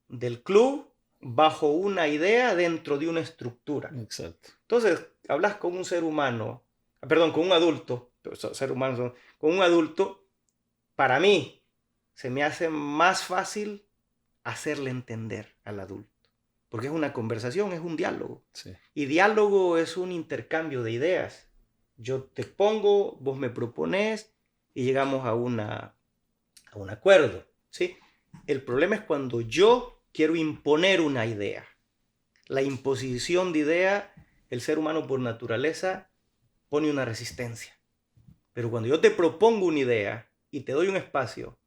del club bajo una idea dentro de una estructura. Exacto. Entonces, hablas con un ser humano, perdón, con un adulto, ser humano, con un adulto, para mí se me hace más fácil hacerle entender al adulto, porque es una conversación, es un diálogo. Sí. Y diálogo es un intercambio de ideas. Yo te pongo, vos me propones y llegamos a un acuerdo, ¿sí? El problema es cuando yo quiero imponer una idea. La imposición de idea, el ser humano por naturaleza pone una resistencia. Pero cuando yo te propongo una idea y te doy un espacio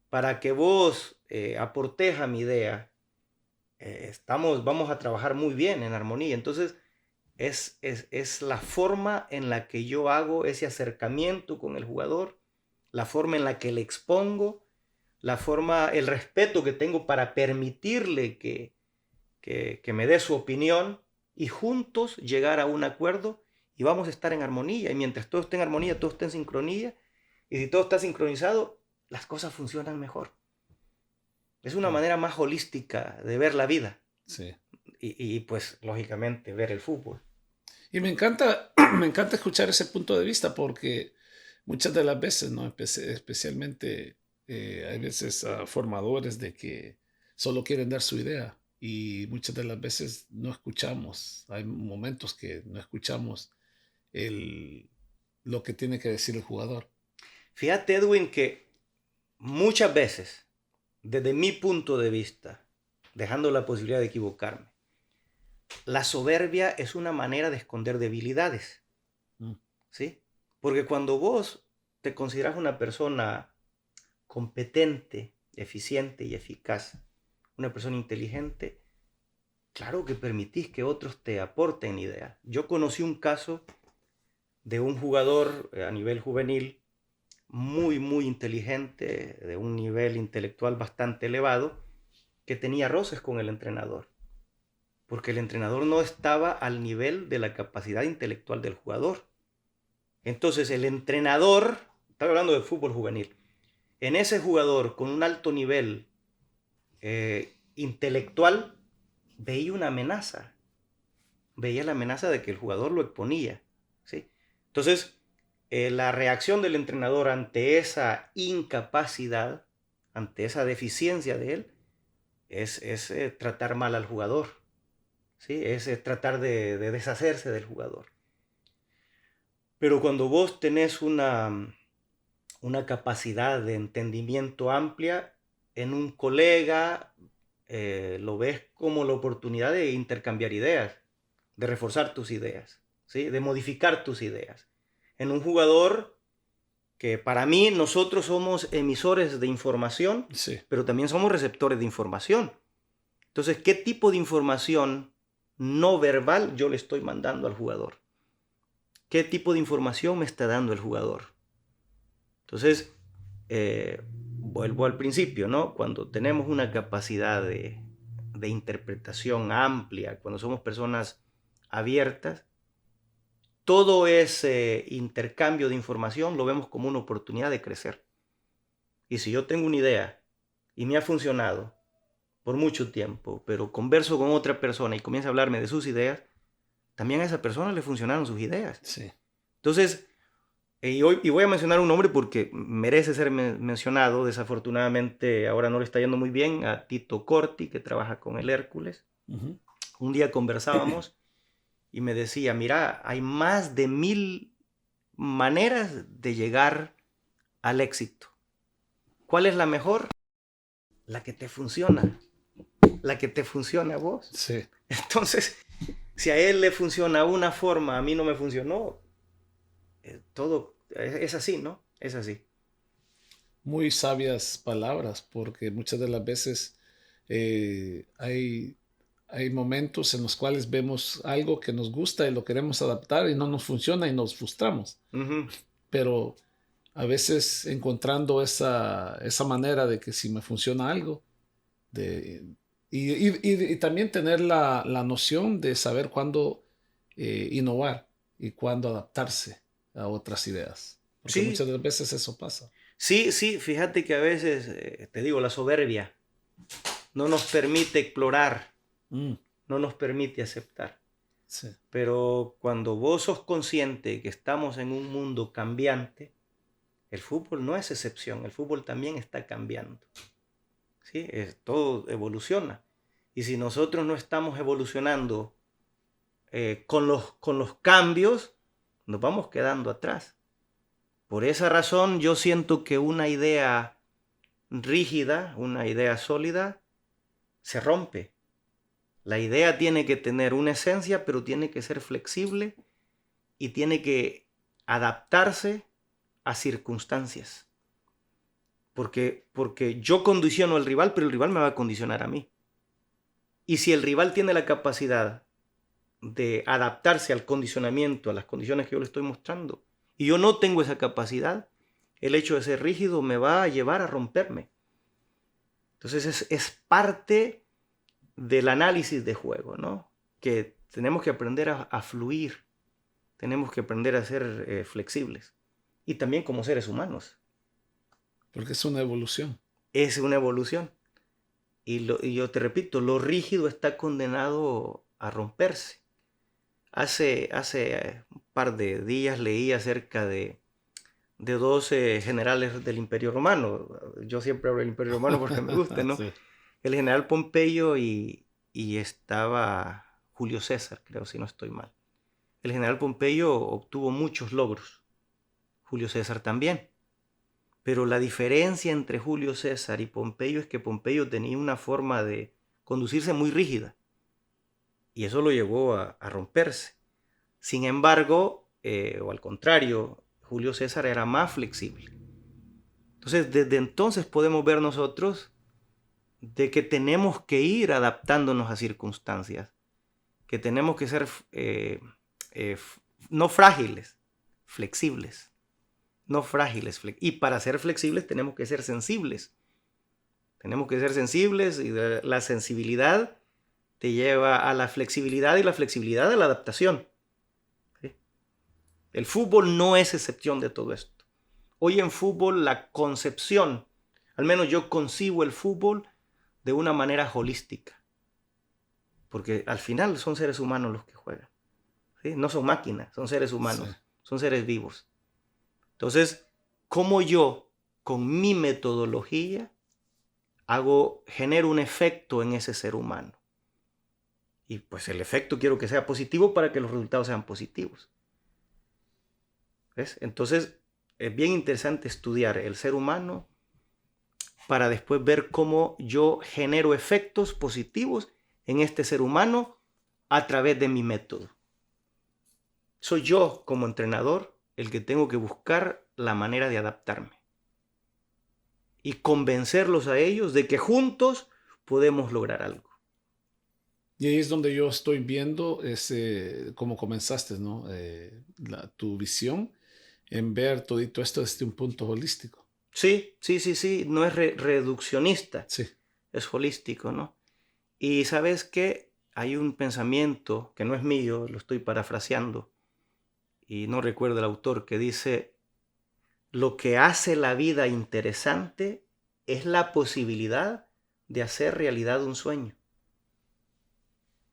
para que vos aportes a mi idea, vamos a trabajar muy bien en armonía. Entonces, es la forma en la que yo hago ese acercamiento con el jugador, la forma en la que le expongo, la forma, el respeto que tengo para permitirle que me dé su opinión y juntos llegar a un acuerdo y vamos a estar en armonía. Y mientras todo esté en armonía, todo esté en sincronía. Y si todo está sincronizado, las cosas funcionan mejor. Es una manera más holística de ver la vida. Sí. Y pues, lógicamente, ver el fútbol. Y me encanta, me encanta escuchar ese punto de vista porque muchas de las veces, ¿no? Especialmente hay veces formadores de que solo quieren dar su idea y muchas de las veces no escuchamos. Hay momentos que no escuchamos el, lo que tiene que decir el jugador. Fíjate, Edwin, que muchas veces, desde mi punto de vista, dejando la posibilidad de equivocarme, la soberbia es una manera de esconder debilidades, ¿sí? Porque cuando vos te consideras una persona competente, eficiente y eficaz, una persona inteligente, claro que permitís que otros te aporten ideas. Yo conocí un caso de un jugador a nivel juvenil muy, muy inteligente, de un nivel intelectual bastante elevado, que tenía roces con el entrenador, porque el entrenador no estaba al nivel de la capacidad intelectual del jugador. Entonces el entrenador, estaba hablando de fútbol juvenil, en ese jugador con un alto nivel intelectual, veía una amenaza, veía la amenaza de que el jugador lo exponía, ¿sí? Entonces, la reacción del entrenador ante esa incapacidad, ante esa deficiencia de él, es tratar mal al jugador, ¿sí? Es tratar de deshacerse del jugador. Pero cuando vos tenés una capacidad de entendimiento amplia en un colega, lo ves como la oportunidad de intercambiar ideas, de reforzar tus ideas, ¿sí? De modificar tus ideas. En un jugador que para mí nosotros somos emisores de información, Sí. pero también somos receptores de información. Entonces, ¿qué tipo de información no verbal yo le estoy mandando al jugador? ¿Qué tipo de información me está dando el jugador? Entonces, vuelvo al principio, ¿no? Cuando tenemos una capacidad de interpretación amplia, cuando somos personas abiertas, todo ese intercambio de información lo vemos como una oportunidad de crecer. Y si yo tengo una idea y me ha funcionado por mucho tiempo, pero converso con otra persona y comienza a hablarme de sus ideas, también a esa persona le funcionaron sus ideas. Sí. Entonces, y voy a mencionar un nombre porque merece ser mencionado. Desafortunadamente ahora no le está yendo muy bien a Tito Corti, que trabaja con el Hércules. Un día conversábamos y me decía, mira, hay más de 1000 maneras de llegar al éxito. ¿Cuál es la mejor? La que te funciona. La que te funciona a vos. Sí. Entonces, si a él le funciona una forma, a mí no me funcionó, todo es así, ¿no? Es así. Muy sabias palabras porque muchas de las veces hay hay momentos en los cuales vemos algo que nos gusta y lo queremos adaptar y no nos funciona y nos frustramos. Ujú. Pero a veces encontrando esa manera de que si me funciona algo, de, y también tener la noción de saber cuándo innovar y cuándo adaptarse a otras ideas. Porque Sí, muchas de las veces eso pasa. sí, sí, fíjate que a veces, te digo, la soberbia no nos permite explorar, Mm, no nos permite aceptar. sí, Pero cuando vos sos consciente que estamos en un mundo cambiante, el fútbol no es excepción, el fútbol también está cambiando. ¿Sí? Todo evoluciona. Y si nosotros no estamos evolucionando con los cambios, nos vamos quedando atrás. Por esa razón yo siento que una idea rígida, una idea sólida, se rompe. La idea tiene que tener una esencia, pero tiene que ser flexible y tiene que adaptarse a circunstancias. Porque yo condiciono al rival, pero el rival me va a condicionar a mí. Y si el rival tiene la capacidad de adaptarse al condicionamiento, a las condiciones que yo le estoy mostrando, y yo no tengo esa capacidad, el hecho de ser rígido me va a llevar a romperme. Entonces es parte del análisis de juego, ¿no? Que tenemos que aprender a fluir, tenemos que aprender a ser flexibles. Y también como seres humanos. porque es una evolución. Es una evolución. Y yo te repito, lo rígido está condenado a romperse. Hace un par de días leí acerca de 12 generales del Imperio Romano. Yo siempre hablo del Imperio Romano porque me gusta, ¿no? Sí. El general Pompeyo y estaba Julio César, creo, si no estoy mal. El general Pompeyo obtuvo muchos logros. Julio César también. Pero la diferencia entre Julio César y Pompeyo es que Pompeyo tenía una forma de conducirse muy rígida. Y eso lo llevó a romperse. Sin embargo, o al contrario, Julio César era más flexible. Entonces, desde entonces podemos ver nosotros de que tenemos que ir adaptándonos a circunstancias, que tenemos que ser eh, no frágiles, flexibles. No frágiles. Y para ser flexibles tenemos que ser sensibles. Tenemos que ser sensibles y la sensibilidad te lleva a la flexibilidad y la flexibilidad a la adaptación. ¿Sí? El fútbol no es excepción de todo esto. Hoy en fútbol la concepción, al menos yo concibo el fútbol de una manera holística. Porque al final son seres humanos los que juegan. ¿Sí? No son máquinas, son seres humanos, Sí. son seres vivos. Entonces, ¿cómo yo, con mi metodología, genero un efecto en ese ser humano? Y pues el efecto quiero que sea positivo para que los resultados sean positivos. ¿Ves? Entonces, es bien interesante estudiar el ser humano para después ver cómo yo genero efectos positivos en este ser humano a través de mi método. Soy yo, como entrenador, el que tengo que buscar la manera de adaptarme y convencerlos a ellos de que juntos podemos lograr algo. Y ahí es donde yo estoy viendo cómo comenzaste, ¿no? Tu visión en ver todo esto desde un punto holístico. Sí, sí, sí, sí, no es reduccionista, Sí. es holístico, ¿no? Y sabes que hay un pensamiento que no es mío, lo estoy parafraseando y no recuerdo el autor, que dice: lo que hace la vida interesante es la posibilidad de hacer realidad un sueño.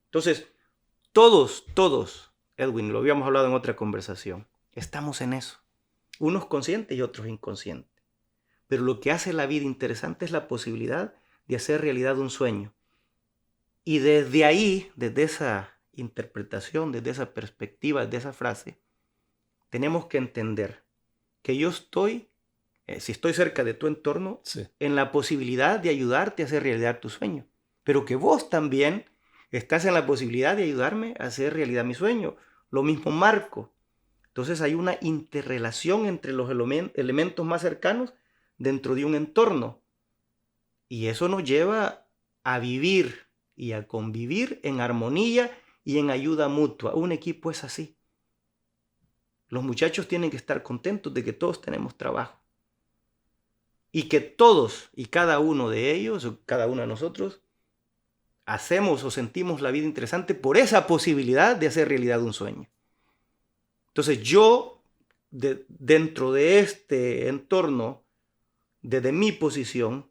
Entonces, todos, Edwin, lo habíamos hablado en otra conversación, estamos en eso. Unos conscientes y otros inconscientes. Pero lo que hace la vida interesante es la posibilidad de hacer realidad un sueño. Y desde ahí, desde esa interpretación, desde esa perspectiva, desde esa frase, tenemos que entender que yo estoy, si estoy cerca de tu entorno, Sí. en la posibilidad de ayudarte a hacer realidad tu sueño. Pero que vos también estás en la posibilidad de ayudarme a hacer realidad mi sueño. Lo mismo Marco. Entonces hay una interrelación entre los elementos más cercanos dentro de un entorno. Y eso nos lleva a vivir y a convivir en armonía y en ayuda mutua. Un equipo es así. Los muchachos tienen que estar contentos de que todos tenemos trabajo. Y que todos y cada uno de ellos, o cada uno de nosotros, hacemos o sentimos la vida interesante por esa posibilidad de hacer realidad un sueño. Entonces yo, dentro de este entorno, desde mi posición,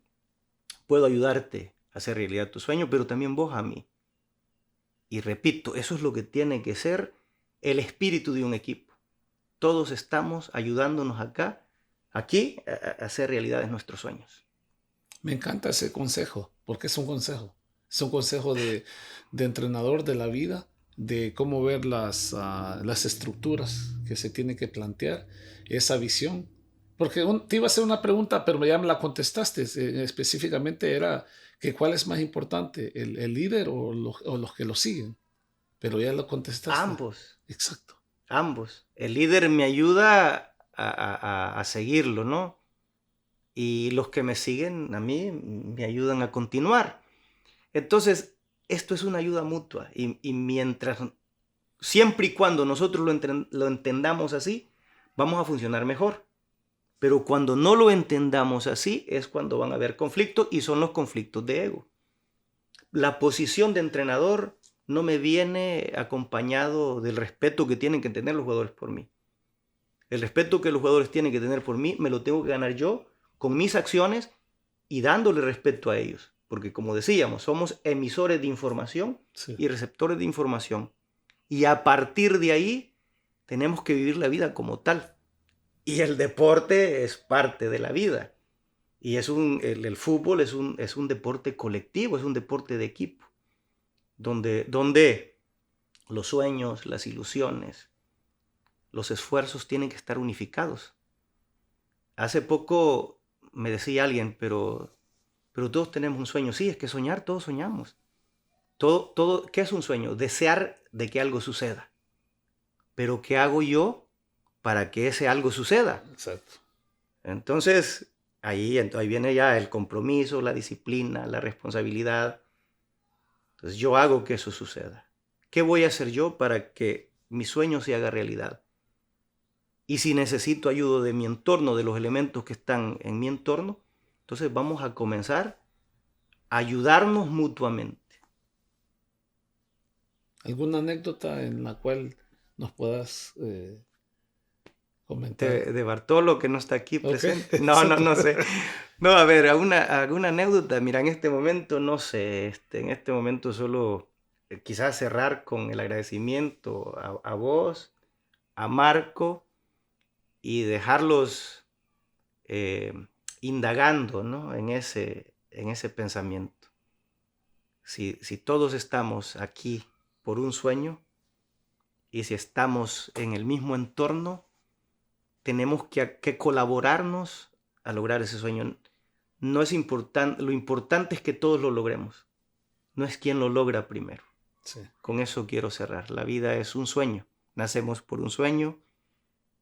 puedo ayudarte a hacer realidad tu sueño, pero también vos a mí. Y repito, eso es lo que tiene que ser el espíritu de un equipo. Todos estamos ayudándonos aquí, a hacer realidades nuestros sueños. Me encanta ese consejo, porque es un consejo. Es un consejo de entrenador de la vida, de cómo ver las estructuras que se tiene que plantear, esa visión. Porque te iba a hacer una pregunta, pero ya me la contestaste. Específicamente era que cuál es más importante, el líder o los que lo siguen. Pero ya lo contestaste. Ambos. Exacto. Ambos. El líder me ayuda a seguirlo, ¿no? Y los que me siguen a mí me ayudan a continuar. Entonces, esto es una ayuda mutua. Y mientras, siempre y cuando nosotros lo entendamos así, vamos a funcionar mejor. Pero cuando no lo entendamos así, es cuando van a haber conflictos, y son los conflictos de ego. La posición de entrenador no me viene acompañado del respeto que tienen que tener los jugadores por mí. El respeto que los jugadores tienen que tener por mí me lo tengo que ganar yo con mis acciones y dándole respeto a ellos. Porque como decíamos, somos emisores de información y receptores de información. Y a partir de ahí tenemos que vivir la vida como tal. Y el deporte es parte de la vida. Y el fútbol es un deporte colectivo, es un deporte de equipo. Donde los sueños, las ilusiones, los esfuerzos tienen que estar unificados. Hace poco me decía alguien, pero todos tenemos un sueño. Sí, es que soñar, todos soñamos. ¿Qué es un sueño? Desear de que algo suceda. Pero ¿qué hago yo para que ese algo suceda? Exacto. Entonces, ahí viene ya el compromiso, la disciplina, la responsabilidad. Entonces, yo hago que eso suceda. ¿Qué voy a hacer yo para que mi sueño se haga realidad? Y si necesito ayuda de mi entorno, de los elementos que están en mi entorno, entonces vamos a comenzar a ayudarnos mutuamente. ¿Alguna anécdota en la cual nos puedas comentar? De Bartolo, que no está aquí presente. Okay. No sé. No, a ver, alguna anécdota. Mira, en este momento, no sé, en este momento solo quizás cerrar con el agradecimiento a vos, a Marco, y dejarlos indagando, ¿no? en ese pensamiento. Si todos estamos aquí por un sueño, y si estamos en el mismo entorno, tenemos que colaborarnos a lograr ese sueño. No es importante, lo importante es que todos lo logremos. No es quién lo logra primero. Sí. Con eso quiero cerrar. La vida es un sueño. Nacemos por un sueño,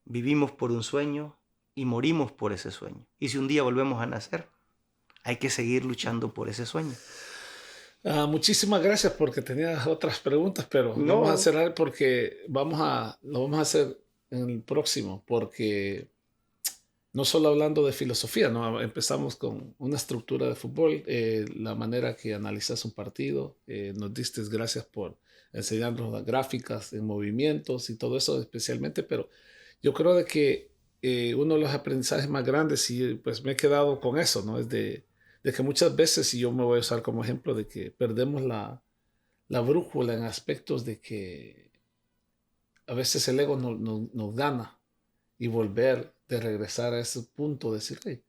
vivimos por un sueño y morimos por ese sueño. Y si un día volvemos a nacer, hay que seguir luchando por ese sueño. Muchísimas gracias, porque tenía otras preguntas, pero No. vamos a cerrar porque lo vamos a hacer en el próximo, porque no solo hablando de filosofía, ¿no? Empezamos con una estructura de fútbol, la manera que analizas un partido, nos diste gracias por enseñarnos las gráficas en movimientos y todo eso especialmente, pero yo creo de que uno de los aprendizajes más grandes, y pues me he quedado con eso, ¿no? Es de que muchas veces, y yo me voy a usar como ejemplo, de que perdemos la brújula en aspectos de que a veces el ego nos gana, y volver de regresar a ese punto, decir, hey,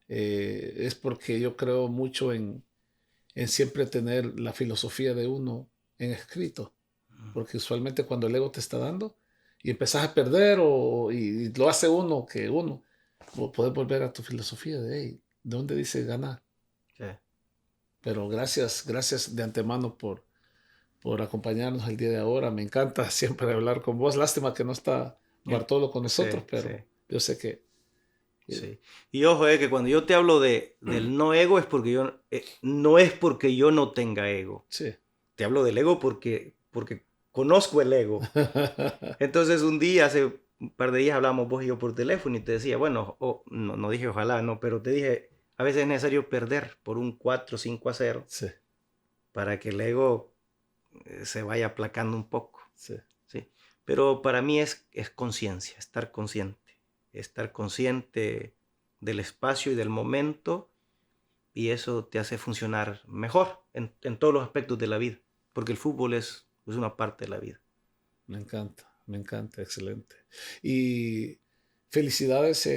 es porque yo creo mucho en siempre tener la filosofía de uno en escrito, porque usualmente cuando el ego te está dando y empezás a perder y lo hace uno, puedes volver a tu filosofía de, hey, ¿dónde dice ganar? Sí. Pero gracias de antemano por acompañarnos el día de ahora. Me encanta siempre hablar con vos. Lástima que no está Bartolo con nosotros, pero sí. yo sé que Sí. Y ojo, que cuando yo te hablo del no ego es porque no es porque yo no tenga ego. Sí. Te hablo del ego porque conozco el ego. Entonces un día, hace un par de días hablábamos vos y yo por teléfono y te decía, bueno, no dije ojalá, no, pero te dije, a veces es necesario perder por un 4-5-0 Sí. para que el ego se vaya aplacando un poco. Sí. ¿Sí? Pero para mí es conciencia, estar consciente del espacio y del momento, y eso te hace funcionar mejor en todos los aspectos de la vida, porque el fútbol es una parte de la vida. Me encanta, excelente. Y felicidades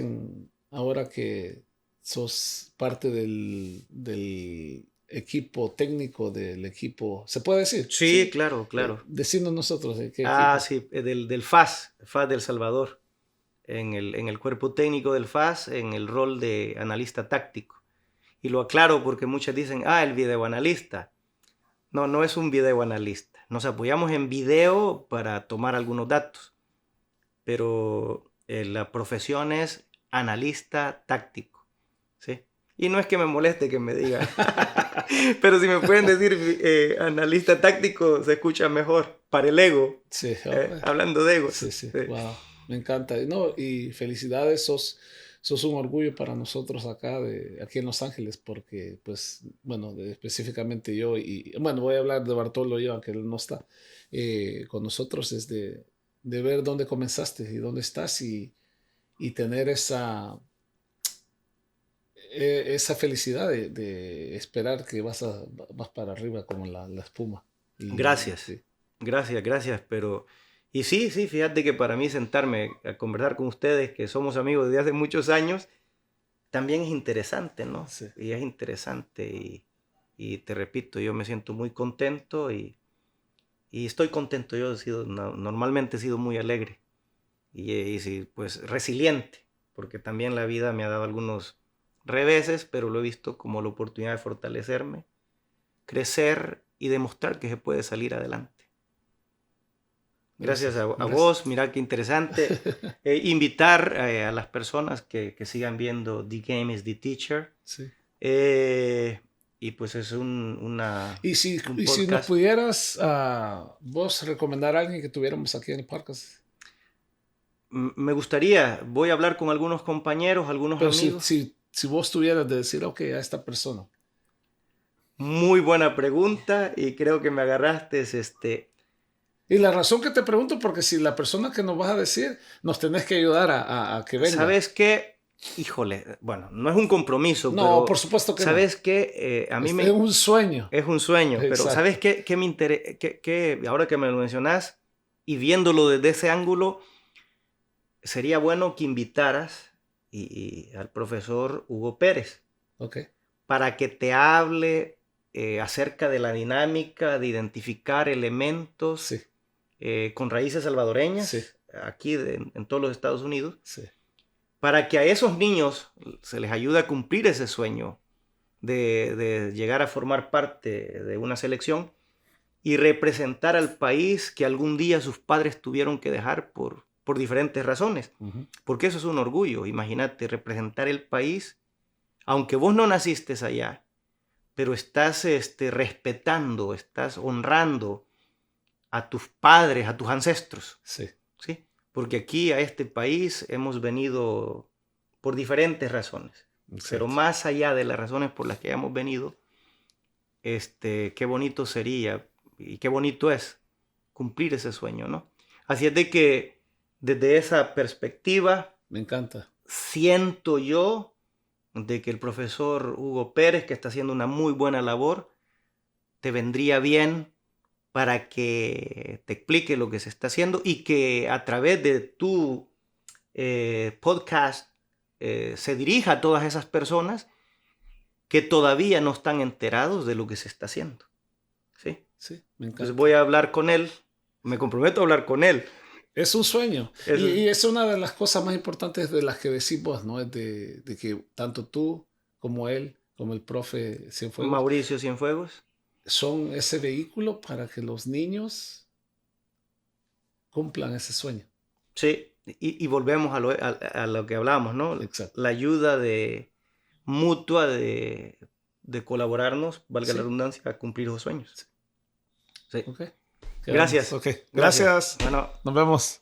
ahora que sos parte del equipo técnico, del equipo, ¿se puede decir? Sí, Sí. claro, claro. Decirnos nosotros de qué equipo. Sí, del FAS, FAS del Salvador, en el cuerpo técnico del FAS, en el rol de analista táctico. Y lo aclaro porque muchos dicen, el videoanalista. No, no es un videoanalista. Nos apoyamos en video para tomar algunos datos, pero la profesión es analista táctico, ¿sí? Y no es que me moleste que me digan, pero si me pueden decir analista táctico, se escucha mejor para el ego. Sí, Hablando de egos. sí, sí. Sí. Wow, me encanta. No, y felicidades, sos un orgullo para nosotros aquí en Los Ángeles, porque, pues, bueno, específicamente yo, y bueno, voy a hablar de Bartolo yo, aunque él no está con nosotros, es de ver dónde comenzaste y dónde estás y tener esa felicidad de esperar que vas para arriba como la espuma. Gracias, Sí, gracias, pero... Y sí, fíjate que para mí sentarme a conversar con ustedes, que somos amigos desde hace muchos años, también es interesante, ¿no? sí. Y es interesante y te repito, yo me siento muy contento y estoy contento. Yo normalmente he sido muy alegre y sí, pues resiliente, porque también la vida me ha dado algunos reveses, pero lo he visto como la oportunidad de fortalecerme, crecer y demostrar que se puede salir adelante. Gracias a vos, mira qué interesante. Invitar a las personas que sigan viendo The Game is the Teacher. Sí. Y pues es un Y si nos podcast. pudieras vos recomendar a alguien que tuviéramos aquí en el podcast. Me gustaría, voy a hablar con algunos compañeros, algunos Pero si, amigos. si vos tuvieras de decir, ok, a esta persona. Muy buena pregunta y creo que me agarraste Y la razón que te pregunto, porque si la persona que nos vas a decir, nos tenés que ayudar a que venga. ¿Sabes qué? Híjole, bueno, no es un compromiso, No, pero por supuesto que ¿sabes qué? A mí es un sueño. es un sueño, pero Exacto. ¿sabes qué? Me interesa, ahora que me lo mencionás y viéndolo desde ese ángulo, sería bueno que invitaras al profesor Hugo Pérez Ok. para que te hable acerca de la dinámica de identificar elementos Sí, con raíces salvadoreñas sí, aquí en todos los Estados Unidos, sí. para que a esos niños se les ayude a cumplir ese sueño de llegar a formar parte de una selección y representar al país que algún día sus padres tuvieron que dejar por diferentes razones. Ujú. Porque eso es un orgullo, imagínate, representar el país, aunque vos no naciste allá, pero estás respetando, estás honrando a tus padres, a tus ancestros. Sí. ¿Sí? Porque aquí a este país hemos venido por diferentes razones. Pero Exacto. más allá de las razones por las que hemos venido, qué bonito sería y qué bonito es cumplir ese sueño, ¿no? Así es de que desde esa perspectiva Me encanta. siento yo de que el profesor Hugo Pérez, que está haciendo una muy buena labor, te vendría bien para que te explique lo que se está haciendo y que a través de tu podcast se dirija a todas esas personas que todavía no están enterados de lo que se está haciendo. ¿Sí? Sí, me Entonces encanta. voy a hablar con él, me comprometo a hablar con él. Es un sueño. Eso Y es una de las cosas más importantes de las que decimos, ¿no? Es de que tanto tú como él, como el profe Cienfuegos, Mauricio Cienfuegos. son ese vehículo para que los niños cumplan ese sueño. Sí, Y volvemos a lo que hablábamos, ¿no? Exacto. La ayuda mutua de colaborarnos, valga la Sí. redundancia, a cumplir los sueños. Sí. Ok. Gracias. Ok. Gracias. Bueno. Nos vemos.